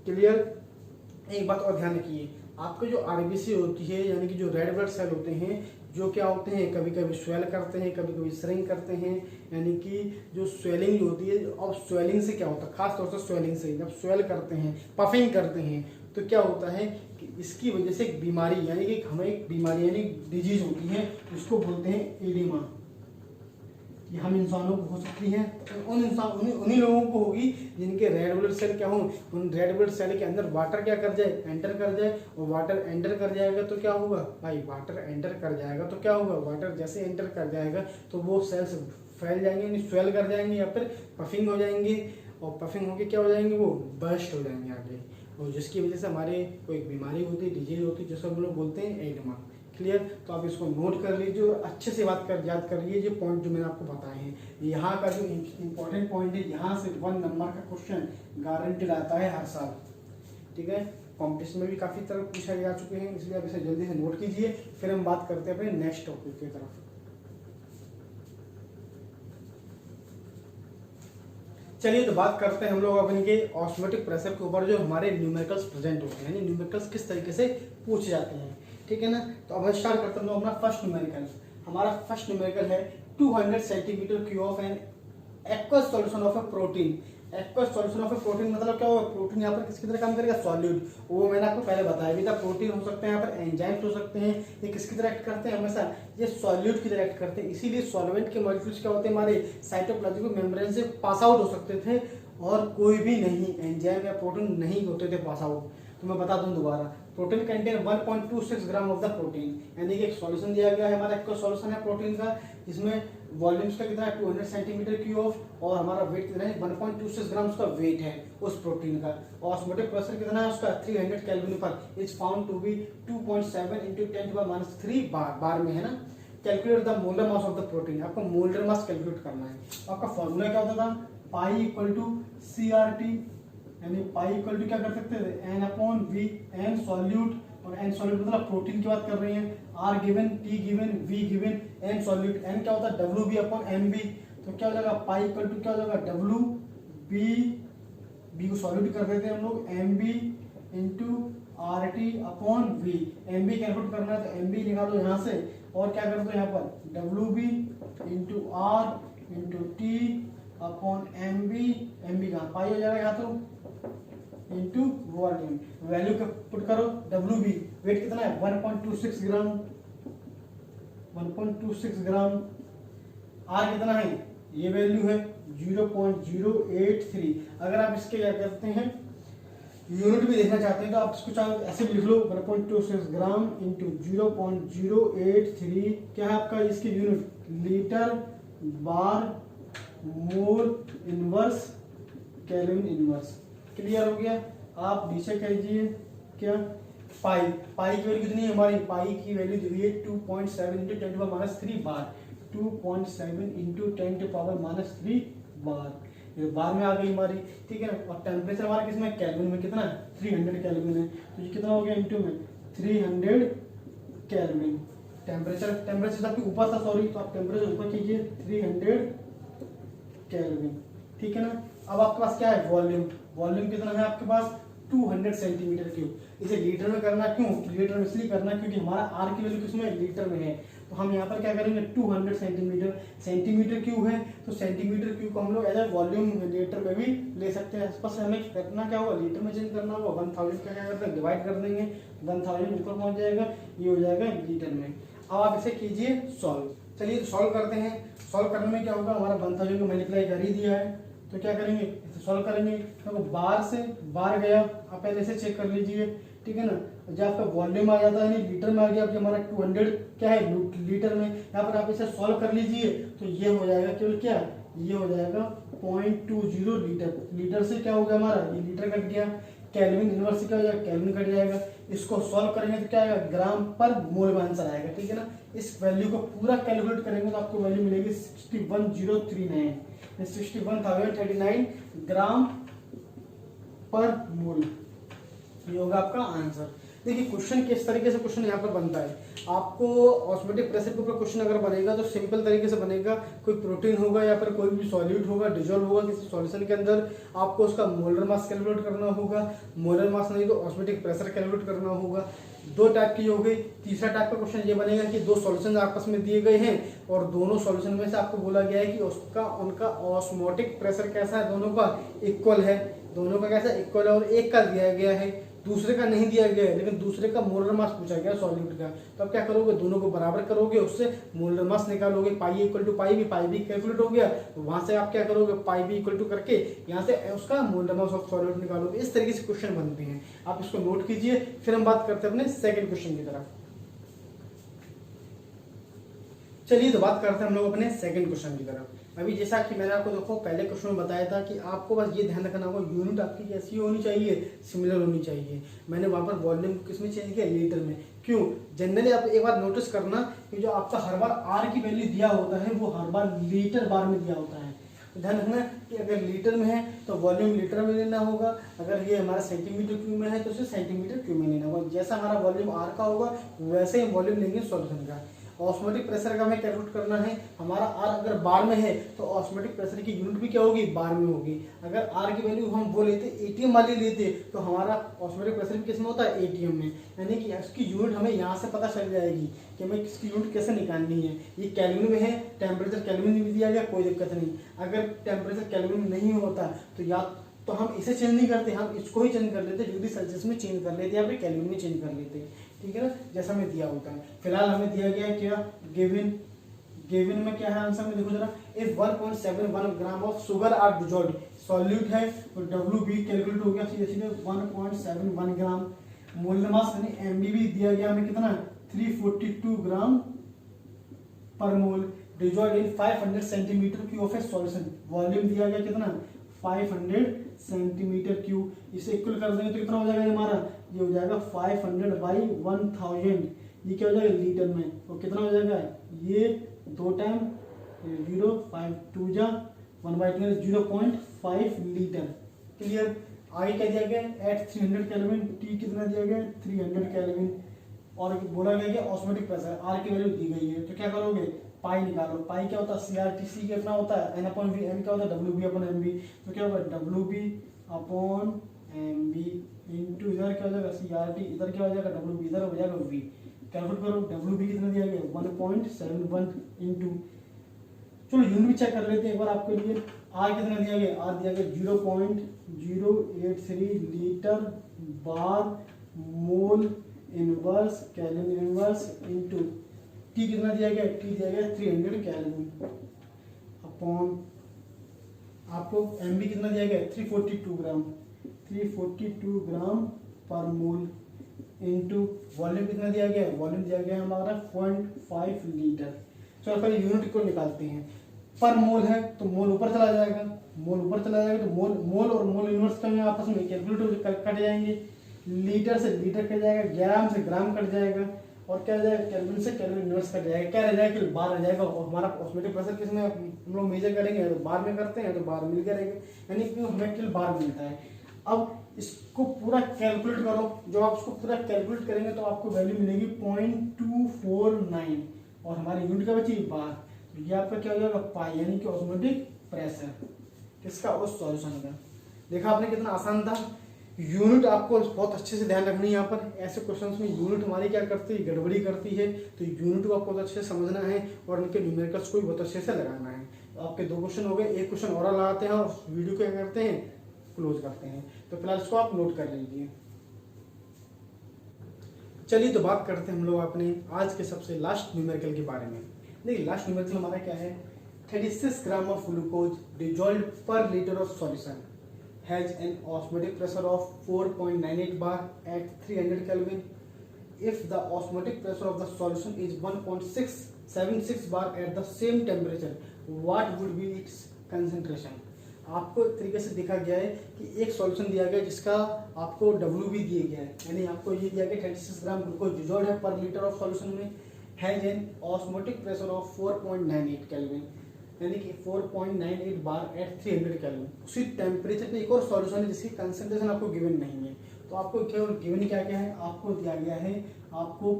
Speaker 1: क्लियर। एक बात और ध्यान रखिए, आपके जो आरबीसी होती है यानी कि जो रेड ब्लड सेल होते हैं, जो क्या होते हैं, कभी कभी स्वेल करते हैं, कभी कभी श्रिंक करते हैं, यानी कि जो स्वेलिंग होती है, अब स्वेलिंग से क्या होता है, खास तौर से स्वेलिंग से जब स्वेल करते हैं, पफिंग करते हैं, तो क्या होता है कि इसकी वजह से एक बीमारी यानी कि हमें एक बीमारी यानी डिजीज होती है, उसको बोलते हैं एडिमा। ये हम इंसानों को हो सकती है, उन्हीं लोगों को होगी जिनके रेड ब्लड सेल क्या हो, उन रेड ब्लड सेल के अंदर वाटर क्या कर जाए, एंटर कर जाए। और वाटर एंटर कर जाएगा तो क्या होगा भाई, वाटर एंटर कर जाएगा तो क्या होगा, वाटर जैसे एंटर कर जाएगा तो वो सेल्स फैल जाएंगे, यानी स्वेल कर जाएंगे या फिर पफिंग हो जाएंगे। और पफिंग होके क्या हो जाएंगे, वो बर्स्ट हो जाएंगे आगे, और जिसकी वजह से हमारे कोई बीमारी होती है, डिजीज होती है, जिसको हम लोग बोलते हैं एडमा। क्लियर? तो आप इसको नोट कर लीजिए और अच्छे से याद कर लीजिए जो पॉइंट जो मैंने आपको बताए हैं। यहाँ का जो इम्पोर्टेंट पॉइंट है, यहाँ से 1 नंबर का क्वेश्चन गारंटेड आता है हर साल। ठीक है, कॉम्पिटिशन में भी काफ़ी तरह पूछा जा चुके हैं, इसलिए आप इसे जल्दी से नोट कीजिए। फिर हम बात करते हैं अपने नेक्स्ट टॉपिक की तरफ। चलिए तो बात करते हैं हम लोग अपन के ऑस्मोटिक प्रेशर के ऊपर, जो हमारे न्यूमेरिकल्स प्रेजेंट होते हैं, यानी न्यूमेरिकल्स किस तरीके से पूछे जाते हैं। ठीक है ना, तो अब स्टार्ट करते हैं अपना फर्स्ट न्यूमेरिकल। हमारा फर्स्ट न्यूमेरिकल है 200 centimetre cube of an aqueous solution of A protein. Aqueous solution of A protein मतलब क्या होगा, प्रोटीन यहाँ पर किसकी तरह काम करेगा, सॉल्यूट। वो मैंने आपको पहले बताया भी था, प्रोटीन हो सकते हैं, यहाँ पर एंजाइम्स हो सकते हैं। ये किसकी तरह एक्ट करते हैं, हमेशा ये सॉल्यूट की तरह एक्ट करते हैं। इसीलिए सॉल्वेंट के मॉलिक्यूल्स क्या होते हैं, हमारे साइटोप्लाज्मिक मेम्ब्रेन से पास आउट हो सकते थे, और कोई भी नहीं एंजाइम या प्रोटीन नहीं होते थे पास आउट। तो मैं बता दूं दोबारा, protein contain 1.26 gram of the protein, यानी कि एक सॉल्यूशन दिया गया है, हमारा एक सॉल्यूशन है प्रोटीन का, जिसमें वॉल्यूम्स का कितना है 200 सेंटीमीटर क्यूब, और हमारा वेट कितना है 1.26 ग्राम उसका वेट है उस प्रोटीन का। और ऑस्मोटिक प्रेशर कितना है उसका 300 केल्विन पर इज फाउंड टू बी 2.7 × 10⁻³ बार में है ना। Calculate the molar mass of the protein, आपको मोलर मास कैलकुलेट करना है। आपका फॉर्मूला क्या होता था, पाई इक्वल टू CRT, यानी पाई इक्वल टू क्या कर सकते थे, N/V, N सॉल्यूट, और N सॉल्यूट मतलब प्रोटीन की बात कर रहे हैं, R given, T given, V given, N solute, N क्या होता है WB/MB। तो क्या हो जाएगा, पाई इक्वल टू क्या हो जाएगा, WB को सॉल्यूट कर देते हैं हम लोग, MB × RT/V। MB कैलकुलेट करना है तो MB निकालो यहाँ से, और क्या कर दो यहाँ पर WB × R × T/MB। MB कहाँ पाई हो जाएगा यहाँ तो, इंटू वॉल्यूम, वैल्यू का पुट करो। WB वेट कितना है 1.26 ग्राम, 1.26 ग्राम। R कितना है, ये वैल्यू है 0.083। अगर आप इसके क्या करते हैं, यूनिट भी देखना चाहते हैं तो आप इसको चाहे ऐसे भी लिख लो, 1.26 ग्राम इंटू 0.083, क्या है आपका इसकी unit, litre bar mole inverse kelvin inverse. Clear हो गया? आप नीचे कीजिए क्या, पाई की वैल्यू कितनी है हमारी, पाई की वैल्यू दी हुई है 2.7 × 10⁻³ बार, 2.7 × 10⁻³ बार, ये बार में आ गई हमारी। ठीक है ना, और टेम्परेचर हमारा किसमें, केल्विन में कितना है 300 केल्विन है, तो ये कितना हो गया इंटू में 300 केल्विन। टेम्परेचर आपके ऊपर था, सॉरी, तो आप टेम्परेचर ऊपर कीजिए 300 केल्विन। ठीक है ना, अब आपके पास क्या है, वॉल्यूम कितना है आपके पास 200 सेंटीमीटर क्यूब। इसे लीटर में करना क्यों, लीटर में इसलिए करना क्योंकि हमारा आर की वैल्यू किसमें, लीटर में है। तो हम यहाँ पर क्या करेंगे 200 सेंटीमीटर क्यूब है, तो सेंटीमीटर क्यूब को हम लोग एज ए वॉल्यूम लीटर में भी ले सकते हैं। बस हमें करना क्या होगा, लीटर में चेंज करना होगा, 1000 का क्या करते हैं डिवाइड कर देंगे, 1000 ऊपर पहुंच जाएगा, ये हो जाएगा लीटर में। अब आप इसे कीजिए सॉल्व। चलिए सॉल्व करते हैं। सॉल्व करने में क्या होगा, हमारा 1000 को मल्टीप्लाई कर ही दिया है, तो क्या करेंगे सॉल्व करेंगे, तो बार से बार गया, आप पहले से चेक कर लीजिए। ठीक है ना, जब आपका वॉल्यूम आ जाता है लीटर में आ गया, अब हमारा 200 क्या है लीटर में, यहाँ पर आप इसे सॉल्व कर लीजिए तो ये हो जाएगा केवल क्या, ये हो जाएगा 0.20 लीटर। लीटर से क्या हो गया हमारा, ये लीटर कट गया, केल्विन इनवर्स से क्या हो जाएगा, केल्विन कट जाएगा। इसको सॉल्व करेंगे तो क्या आएगा, ग्राम पर मोल में आंसर आएगा। ठीक है ना, इस वैल्यू को पूरा कैलकुलेट करेंगे तो आपको वैल्यू मिलेगी 61039, 61039 ग्राम पर मोल, ये होगा आपका आंसर। देखिए क्वेश्चन किस तरीके से क्वेश्चन यहाँ पर बनता है, आपको ऑस्मोटिक प्रेशर के ऊपर क्वेश्चन अगर बनेगा तो सिंपल तरीके से बनेगा। कोई प्रोटीन होगा या फिर कोई भी सॉल्यूट होगा, डिजोल्व होगा किसी सॉल्यूशन के अंदर, आपको उसका मोलर मास कैलकुलेट करना होगा, मोलर मास नहीं तो ऑस्मोटिक प्रेशर कैलकुलेट करना होगा। दो टाइप की होगी। तीसरा टाइप का क्वेश्चन ये बनेगा कि दो सॉल्यूशन आपस में दिए गए हैं और दोनों सॉल्यूशन में से आपको बोला गया है कि उनका ऑस्मोटिक प्रेशर कैसा है, दोनों का इक्वल है, दोनों का कैसा इक्वल है और एक का दिया गया है, दूसरे का नहीं दिया गया है, लेकिन दूसरे का मोलर मास पूछा गया सॉल्यूट का, तो अब क्या करोगे, दोनों को बराबर करोगे, उससे मोलर मास निकालोगे, पाई इक्वल टू पाई भी कैलकुलेट हो गया, तो वहां से आप क्या करोगे, पाई भी इक्वल टू करके यहाँ से उसका मोलर मास ऑफ सॉल्यूट निकालोगे। इस तरीके से क्वेश्चन बनते हैं, आप इसको नोट कीजिए। फिर हम बात करते हैं अपने सेकंड क्वेश्चन की तरफ। चलिए तो बात करते हैं हम लोग अपने सेकंड क्वेश्चन की तरफ। अभी जैसा कि मैंने आपको देखो पहले क्वेश्चन में बताया था कि आपको बस ये ध्यान रखना होगा, यूनिट आपकी कैसी होनी चाहिए, सिमिलर होनी चाहिए। मैंने वहां पर वॉल्यूम किस में चेंज किया, लीटर में। क्यों, जनरली आप एक बार नोटिस करना कि जो आपका हर बार आर की वैल्यू दिया होता है वो हर बार लीटर बार में दिया होता है। तो ध्यान रखना कि अगर लीटर में है तो वॉल्यूम लीटर में लेना होगा, अगर ये हमारा सेंटीमीटर क्यूब में है तो उसे सेंटीमीटर क्यूब में लेना होगा। जैसा हमारा वॉल्यूम आर का होगा वैसे ही वॉल्यूम लेंगे सॉल्यूशन का। ऑस्मोटिक प्रेशर का हमें कैलकुलेट करना है, हमारा आर अगर बार में है तो ऑस्मोटिक प्रेशर की यूनिट भी क्या होगी, बार में होगी। अगर आर की वैल्यू हम वो लेते एटीएम वाली लेते तो हमारा ऑस्मोटिक प्रेशर भी किसमें होता है, एटीएम में। यानी कि इसकी यूनिट हमें यहाँ से पता चल जाएगी कि हमें इसकी यूनिट कैसे निकालनी है। ये केल्विन में है, टेम्परेचर केल्विन में दिया गया, कोई दिक्कत नहीं। अगर टेम्परेचर केल्विन में नहीं होता तो या तो हम इसे चेंज नहीं करते, हम इसको ही चेंज कर लेते, डिग्री सेल्सियस में चेंज कर लेते या फिर केल्विन में चेंज कर लेते, ठीक है ना, जैसा हमें दिया होता है। फिलहाल हमें दिया गया है क्या, गिवन में क्या है आंसर में, देखो जरा, if 1.71 gram of sugar are dissolved, solute है तो WB कैलकुलेट हो गया सीधे सीधे 1.71 ग्राम। मोलर मास यानी MBB दिया गया हमें कितना, 342 ग्राम पर mole, dissolved in 500 centimetre cube of a solution. Volume दिया गया कितना, 500 सेंटीमीटर क्यूब। इसे इक्वल कर देंगे तो कितना हो जाएगा हमारा, ये हो जाएगा 500 बाई 1000, ये क्या हो जाएगा लीटर में, और कितना हो जाएगा, ये 2 टाइम 0 5 2 जा 1/2 0.5 लीटर। क्लियर। आगे क्या दिया गया, एट 300 केल्विन, टी कितना दिया गया, 300 केल्विन, और बोला गया कि ऑस्मोटिक प्रेशर आर की वैल्यू दी गई है। तो क्या करोगे, पाई निकालो। पाई क्या होता है, CRTC कितना होता है, N/V, N क्या होता है, WB/MB। तो क्या होगा, WB/MB इंटू इधर क्या हो जाएगा, CRT, इधर क्या हो जाएगा, WB, इधर हो जाएगा V। कैलकुलेट करो, WB कितना दिया गया, 1.71 इंटू, चलो यूनिट भी चेक कर लेते हैं एक बार आपके लिए। आर कितना दिया गया, आर दिया गया 0.083 litre bar mole inverse kelvin inverse into T कितना दिया गया, टी दिया गया 300 केल्विन अपॉन आपको MB कितना दिया गया, 342 ग्राम पर मोल इंटू वॉल्यूम कितना दिया गया, वॉल्यूम दिया गया हमारा 0.5 लीटर। चलो पहले यूनिट को निकालते हैं। पर मोल है तो मोल ऊपर चला जाएगा, मोल ऊपर चला जाएगा तो मोल और मोल इनवर्स का आपस में कैलकुलेट कट जाएंगे, लीटर से लीटर कट जाएगा, ग्राम से ग्राम कट जाएगा, और क्या जाएगा, केल्विन से केल्विन इनवर्स कट जाएगा। क्या रह जाएगा, कि बार रह जाएगा। और हमारा ऑस्मोटिक प्रेशर किस में हम लोग मेजर करेंगे, तो बार में करते हैं, तो बार मिल गया रहेगा, यानी कि हमें किल बार मिलता है। अब इसको पूरा कैलकुलेट करो, जब आप इसको पूरा कैलकुलेट करेंगे तो आपको वैल्यू मिलेगी 0.249, और हमारी यूनिट का बची बार। ये आपका क्या हो जाएगा, पाई, यानी कि ऑस्मोटिक प्रेशर किसका, उस सॉल्यूशन का। देखा आपने कितना आसान था। यूनिट आपको बहुत अच्छे से ध्यान रखनी है। यहाँ पर ऐसे क्वेश्चंस में यूनिट हमारी क्या करती है, गड़बड़ी करती है, तो यूनिट को आपको बहुत अच्छे से समझना है और उनके न्यूमेरिकल्स को भी बहुत अच्छे से लगाना है। तो आपके 2 क्वेश्चन हो गए, एक क्वेश्चन और लगाते हैं और वीडियो को क्या करते हैं, क्लोज करते हैं। तो फिलहाल इसको आप नोट कर लीजिए। चलिए तो बात करते हैं हम लोग अपने आज के सबसे लास्ट न्यूमेरिकल के बारे में। देखिए लास्ट न्यूमेरिकल हमारा क्या है, 36 ग्राम ऑफ ग्लूकोज डिजॉल्व्ड पर litre of solution has an osmotic pressure of 4.98 bar at 300 Kelvin. If the osmotic pressure of the solution is 1.676 bar at the same temperature, what would be its concentration? आपको एक तरीके से देखा गया है कि एक सॉल्यूशन दिया गया जिसका आपको WB दिया गया है, यानी आपको ये दिया गया 36 ग्राम ग्लूकोज डिजॉल्व्ड है पर लीटर ऑफ सॉल्यूशन में, has an osmotic pressure of 4.98 kelvin, यानी कि 4.98 बार एट 300 केल्विन। उसी टेम्परेचर पे एक और सॉल्यूशन है जिसकी कंसंट्रेशन आपको गिवन नहीं है। तो आपको क्या गिवन क्या क्या है, आपको दिया गया है आपको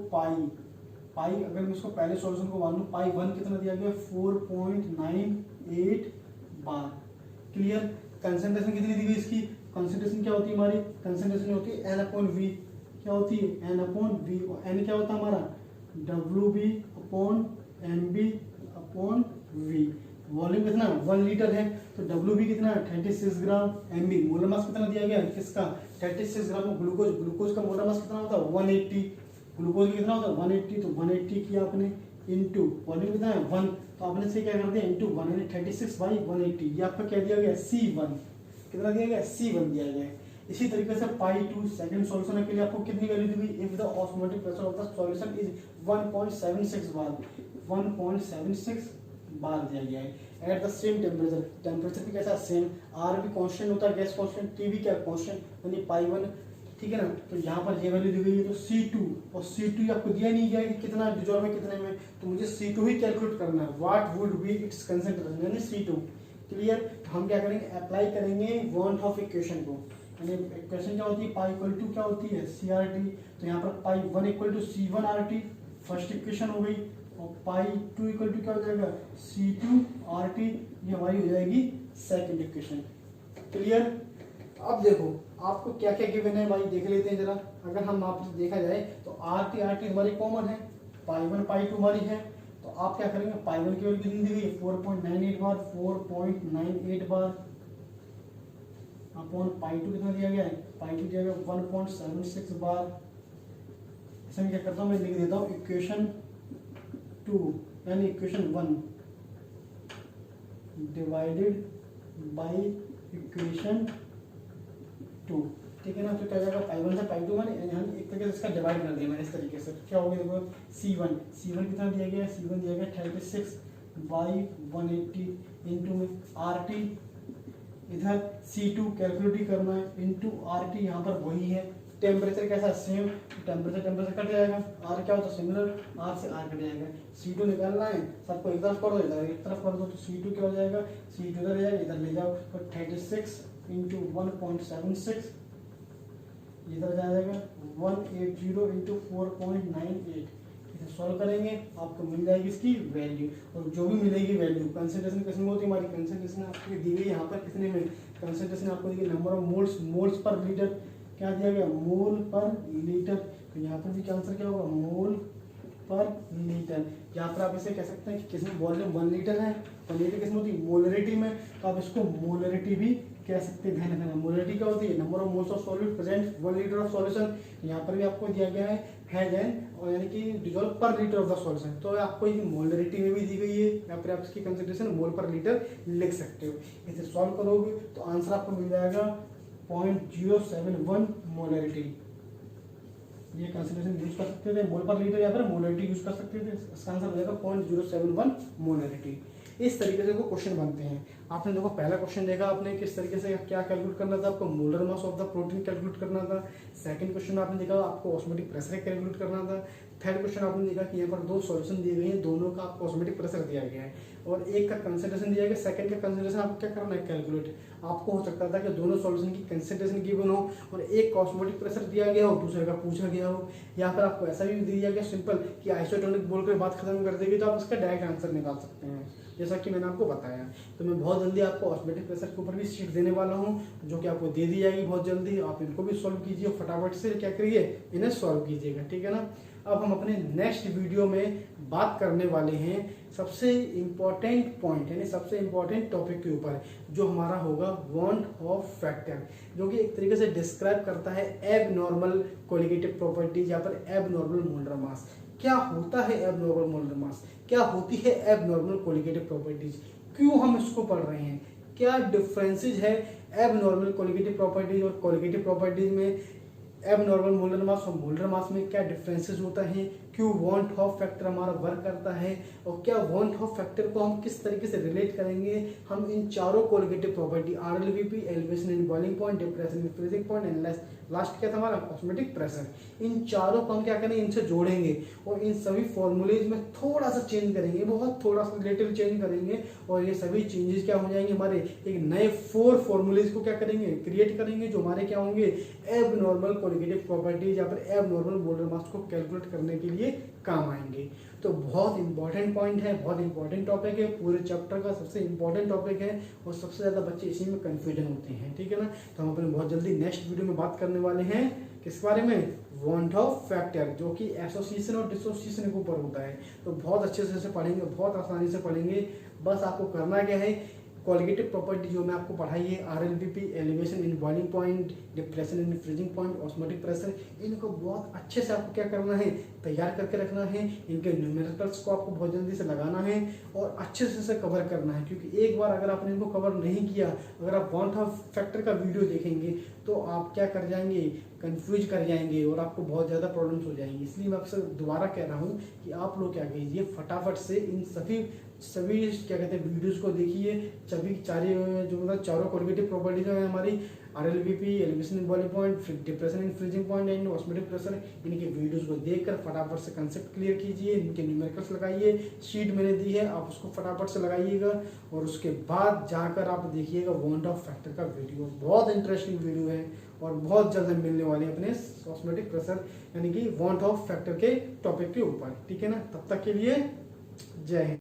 Speaker 1: पाई अगर मैं इसको पहले सॉल्यूशन को मान लूँ, पाई 1 कितना दिया गया, 4.98 बार। क्लियर। कंसंट्रेशन कितनी दी गई इसकी, कंसंट्रेशन क्या होती है हमारी, कंसंट्रेशन होती है N/V, क्या होती है N/V, और N क्या होता है हमारा WB/MB/V। वॉल्यूम कितना 1 लीटर है, तो डब्ल्यू भी कितना 36 ग्राम, एम बी मोलर मास कितना दिया गया किसका 36 ग्राम। ग्लूकोज का मोलर मास कितना होता है 180, ग्लूकोज का कितना होता है 180, तो 180 किया आपने इंटू वॉल्यूम कितना है 1, तो आपने से क्या कर दिया इंटू 1 यानी 36/180, ये आपका क्या दिया गया C1, कितना दिया गया C1 दिया गया है। इसी तरीके से π2 सेकंड सॉल्यूशन के लिए आपको कितनी वैल्यू दी हुई, if the osmotic pressure of the solution is 1.76 बार, 1.76 बार दिया गया है at the same temperature. Temperature भी कैसा सेम, आर भी कांस्टेंट होता है गैस कांस्टेंट, टी भी क्या कांस्टेंट यानी π1, ठीक है ना। तो यहाँ पर ये वैल्यू दी गई है तो C2, और C2 आपको दिया नहीं गया कि कितना डिजॉल्व में कितने में, तो मुझे C2 ही कैलकुलेट करना है, what would be it's concentration यानी C2। क्लियर, तो हम क्या करेंगे अप्लाई करेंगे वॉन ऑफ इक्वेशन को, यानी इक्वेशन क्या होती है पाई इक्वल टू क्या होती है CRT, तो यहाँ पर pi 1 equal to C1 RT first equation हो गई, और पाई 2 इक्वल टू क्या हो जाएगा C2 RT, ये हमारी हो जाएगी सेकंड इक्वेशन। क्लियर, अब देखो आपको क्या क्या गिवन है भाई देख लेते हैं जरा। अगर हम आपसे देखा जाए तो RT हमारी कॉमन है, पाई 1 पाई 2 हमारी है, तो आप क्या करेंगे पाई 1 की वैल्यू कितनी दी गई है 4.98 बार, 4.98 बार अपॉन पाई 2 कितना दिया गया है, पाई 2 दिया गया 1.76 बार। ऐसे मैं क्या करता हूँ मैं लिख देता हूँ इक्वेशन 2 यानी इक्वेशन 1 डिवाइडेड बाई इक्वेशन 2, ठीक है ना। तो क्या हो जाएगा पाई 1 से पाई 2 मैंने यहाँ एक तरीके से इसका डिवाइड कर दिया मैंने इस तरीके से, क्या हो गया देखो C1 कितना दिया गया, C1 दिया गया 36/180 इंटू में RT, इधर C2 कैलकुलेट ही करना है इंटू RT, यहाँ पर वही है। टेम्परेचर कैसा सेम, टेम्परेचर कट जाएगा, R क्या होता है सिमिलर, R से R कट जाएगा। C2 निकालना है, सबको एक तरफ कर दो इधर एक तरफ कर दो, तो C2 क्या हो जाएगा C2 इधर ले जाएगा इधर ले जाओ, तो 36 इंटू 1.76 इधर जाएगा 180 इंटू 4.98, इसे सॉल्व करेंगे आपको मिल जाएगी इसकी वैल्यू, और जो भी मिलेगी वैल्यू कंसंट्रेशन किसमें होती है हमारी, कंसंट्रेशन आपको दी गई यहाँ पर कितने में, कंसंट्रेशन आपको दी गई number of moles per litre, क्या दिया गया मोल पर लीटर, तो यहाँ पर भी क्या आंसर क्या होगा मोल पर लीटर। यहाँ पर आप इसे कह सकते हैं कि किसमें वॉल्यूम 1 लीटर है, 1 लीटर किसमें होती है मोलरिटी में, तो आप इसको मोलरिटी भी कह सकते हैं। ध्यान रखना मोलरिटी क्या होती है number of moles of solute present 1 litre of solution, यहाँ पर भी आपको दिया गया है देन और यानी कि डिजॉल्व पर लीटर ऑफ द सॉल्यूशन, तो आपको ये मोलरिटी में भी दी गई है, यहाँ पर आप इसकी कंसंट्रेशन मोल पर लीटर लिख सकते हो। इसे सॉल्व करोगे तो आंसर आपको मिल जाएगा 0.071 मोलरिटी, ये कंसंट्रेशन यूज कर सकते थे मोल पर लीटर या फिर मोलरिटी यूज कर सकते थे, इसका आंसर हो जाएगा 0.071 मोलरिटी। इस तरीके से वो क्वेश्चन बनते हैं। आपने देखो पहला क्वेश्चन देखा आपने किस तरीके से क्या कैलकुलेट करना था, आपको molar mass of the protein calculate करना था। सेकंड क्वेश्चन आपने देखा आपको ऑस्मोटिक प्रेशर कैलकुलेट करना था। थर्ड क्वेश्चन आपने देखा कि यहाँ पर 2 सॉल्यूशन दिए गए हैं, दोनों का आपको ऑस्मोटिक प्रेशर दिया गया है और एक का कंसंट्रेशन दिया गया, सेकंड का कंसंट्रेशन आपको क्या करना है कैलकुलेट। आपको हो सकता था कि दोनों सॉल्यूशन की कंसंट्रेशन गिवन हो और एक का ऑस्मोटिक प्रेशर दिया गया हो दूसरे का पूछा गया हो, या फिर आपको ऐसा भी दिया गया सिंपल कि आइसोटोनिक बोलकर बात खत्म कर देगी, तो आप उसका डायरेक्ट आंसर निकाल सकते हैं जैसा कि मैंने आपको बताया। तो मैं बहुत जल्दी आपको ऑस्मोटिक प्रेशर के ऊपर भी शीट देने वाला हूं जो कि आपको दे दी जाएगी बहुत जल्दी, आप इनको भी सॉल्व कीजिए फटाफट से, क्या करिए इन्हें सॉल्व कीजिएगा, ठीक है ना। अब हम अपने नेक्स्ट वीडियो में बात करने वाले हैं सबसे इम्पोर्टेंट पॉइंट यानी सबसे इम्पोर्टेंट टॉपिक के ऊपर जो हमारा होगा वांट ऑफ फैक्टर, जो कि एक तरीके से डिस्क्राइब करता है एबनॉर्मल कोलिगेटिव प्रॉपर्टीज या फिर एबनॉर्मल मोलर मास। क्या होता है एबनॉर्मल मोलर मास, क्या होती है एबनॉर्मल कोलिगेटिव प्रॉपर्टीज, क्यों हम इसको पढ़ रहे हैं, क्या डिफरेंसेस है एबनॉर्मल कोलिगेटिव प्रॉपर्टीज और कोलिगेटिव प्रॉपर्टीज में, एबनॉर्मल मोलर मास और मोलर मास में क्या डिफरेंसेस होता है, क्यों वॉन्ट ऑफ फैक्टर हमारा वर्क करता है और क्या वॉन्ट ऑफ फैक्टर को हम किस तरीके से रिलेट करेंगे हम इन चारों colligative property RLVP, elevation in boiling point, depression in freezing point and last क्या था हमारा ऑस्मोटिक प्रेशर, इन चारों को हम क्या करेंगे इनसे जोड़ेंगे और इन सभी फॉर्मूलेज में थोड़ा सा चेंज करेंगे, बहुत थोड़ा सा रिलेटिव चेंज करेंगे और ये सभी चेंजेस क्या हो जाएंगे हमारे एक नए 4 फॉर्मूलेज को क्या करेंगे क्रिएट करेंगे जो हमारे क्या होंगे एबनॉर्मल कोलिगेटिव प्रॉपर्टीज या फिर एबनॉर्मल मोलर मास को कैलकुलेट करने के लिए काम आएंगे। तो बहुत इंपॉर्टेंट पॉइंट है, बहुत इंपॉर्टेंट टॉपिक है, पूरे चैप्टर का सबसे इंपॉर्टेंट टॉपिक है और सबसे ज़्यादा बच्चे इसी में कंफ्यूजन होते हैं, ठीक है ना। तो हम अपने बहुत जल्दी नेक्स्ट वीडियो में बात करने वाले हैं किस बारे में? वांट ऑफ फैक्टर, जो कि एसोसिएशन और डिसोसिएशन के ऊपर होता है। तो बहुत अच्छे से पढ़ेंगे, बहुत आसानी से पढ़ेंगे। बस आपको करना क्या है, कोलिगेटिव प्रॉपर्टी जो मैं आपको पढ़ाई है, RLBP, elevation in boiling point, depression in freezing point, osmotic pressure, इनको बहुत अच्छे से आपको क्या करना है, तैयार करके रखना है। इनके न्यूमेरिकल्स को आपको बहुत जल्दी से लगाना है और अच्छे से इसे कवर करना है, क्योंकि एक बार अगर आपने इनको कवर नहीं किया, अगर आप वांट ऑफ फैक्टर का वीडियो देखेंगे तो आप क्या कर जाएंगे, कंफ्यूज कर जाएंगे और आपको बहुत ज़्यादा प्रॉब्लम्स हो जाएंगी। इसलिए मैं आपसे दोबारा कह रहा हूँ कि आप लोग क्या कीजिए, फटाफट से इन सभी क्या कहते हैं वीडियोस को देखिए। सभी जो मतलब चारों कोलिगेटिव प्रॉपर्टी जो है हमारी, RLBP, elevation in boiling point, depression in freezing point and osmotic pressure, इनके वीडियोस को देखकर फटाफट से कंसेप्ट क्लियर कीजिए। इनके न्यूमेरिकल्स लगाइए, शीट मैंने दी है, आप उसको फटाफट से लगाइएगा और उसके बाद जाकर आप देखिएगा वांट ऑफ फैक्टर का वीडियो। बहुत इंटरेस्टिंग वीडियो है और बहुत जल्द मिलने वाले हैं अपने ऑस्मोटिक प्रेशर यानी कि वांट ऑफ फैक्टर के टॉपिक के ऊपर। ठीक है ना, तब तक के लिए जय हिंद।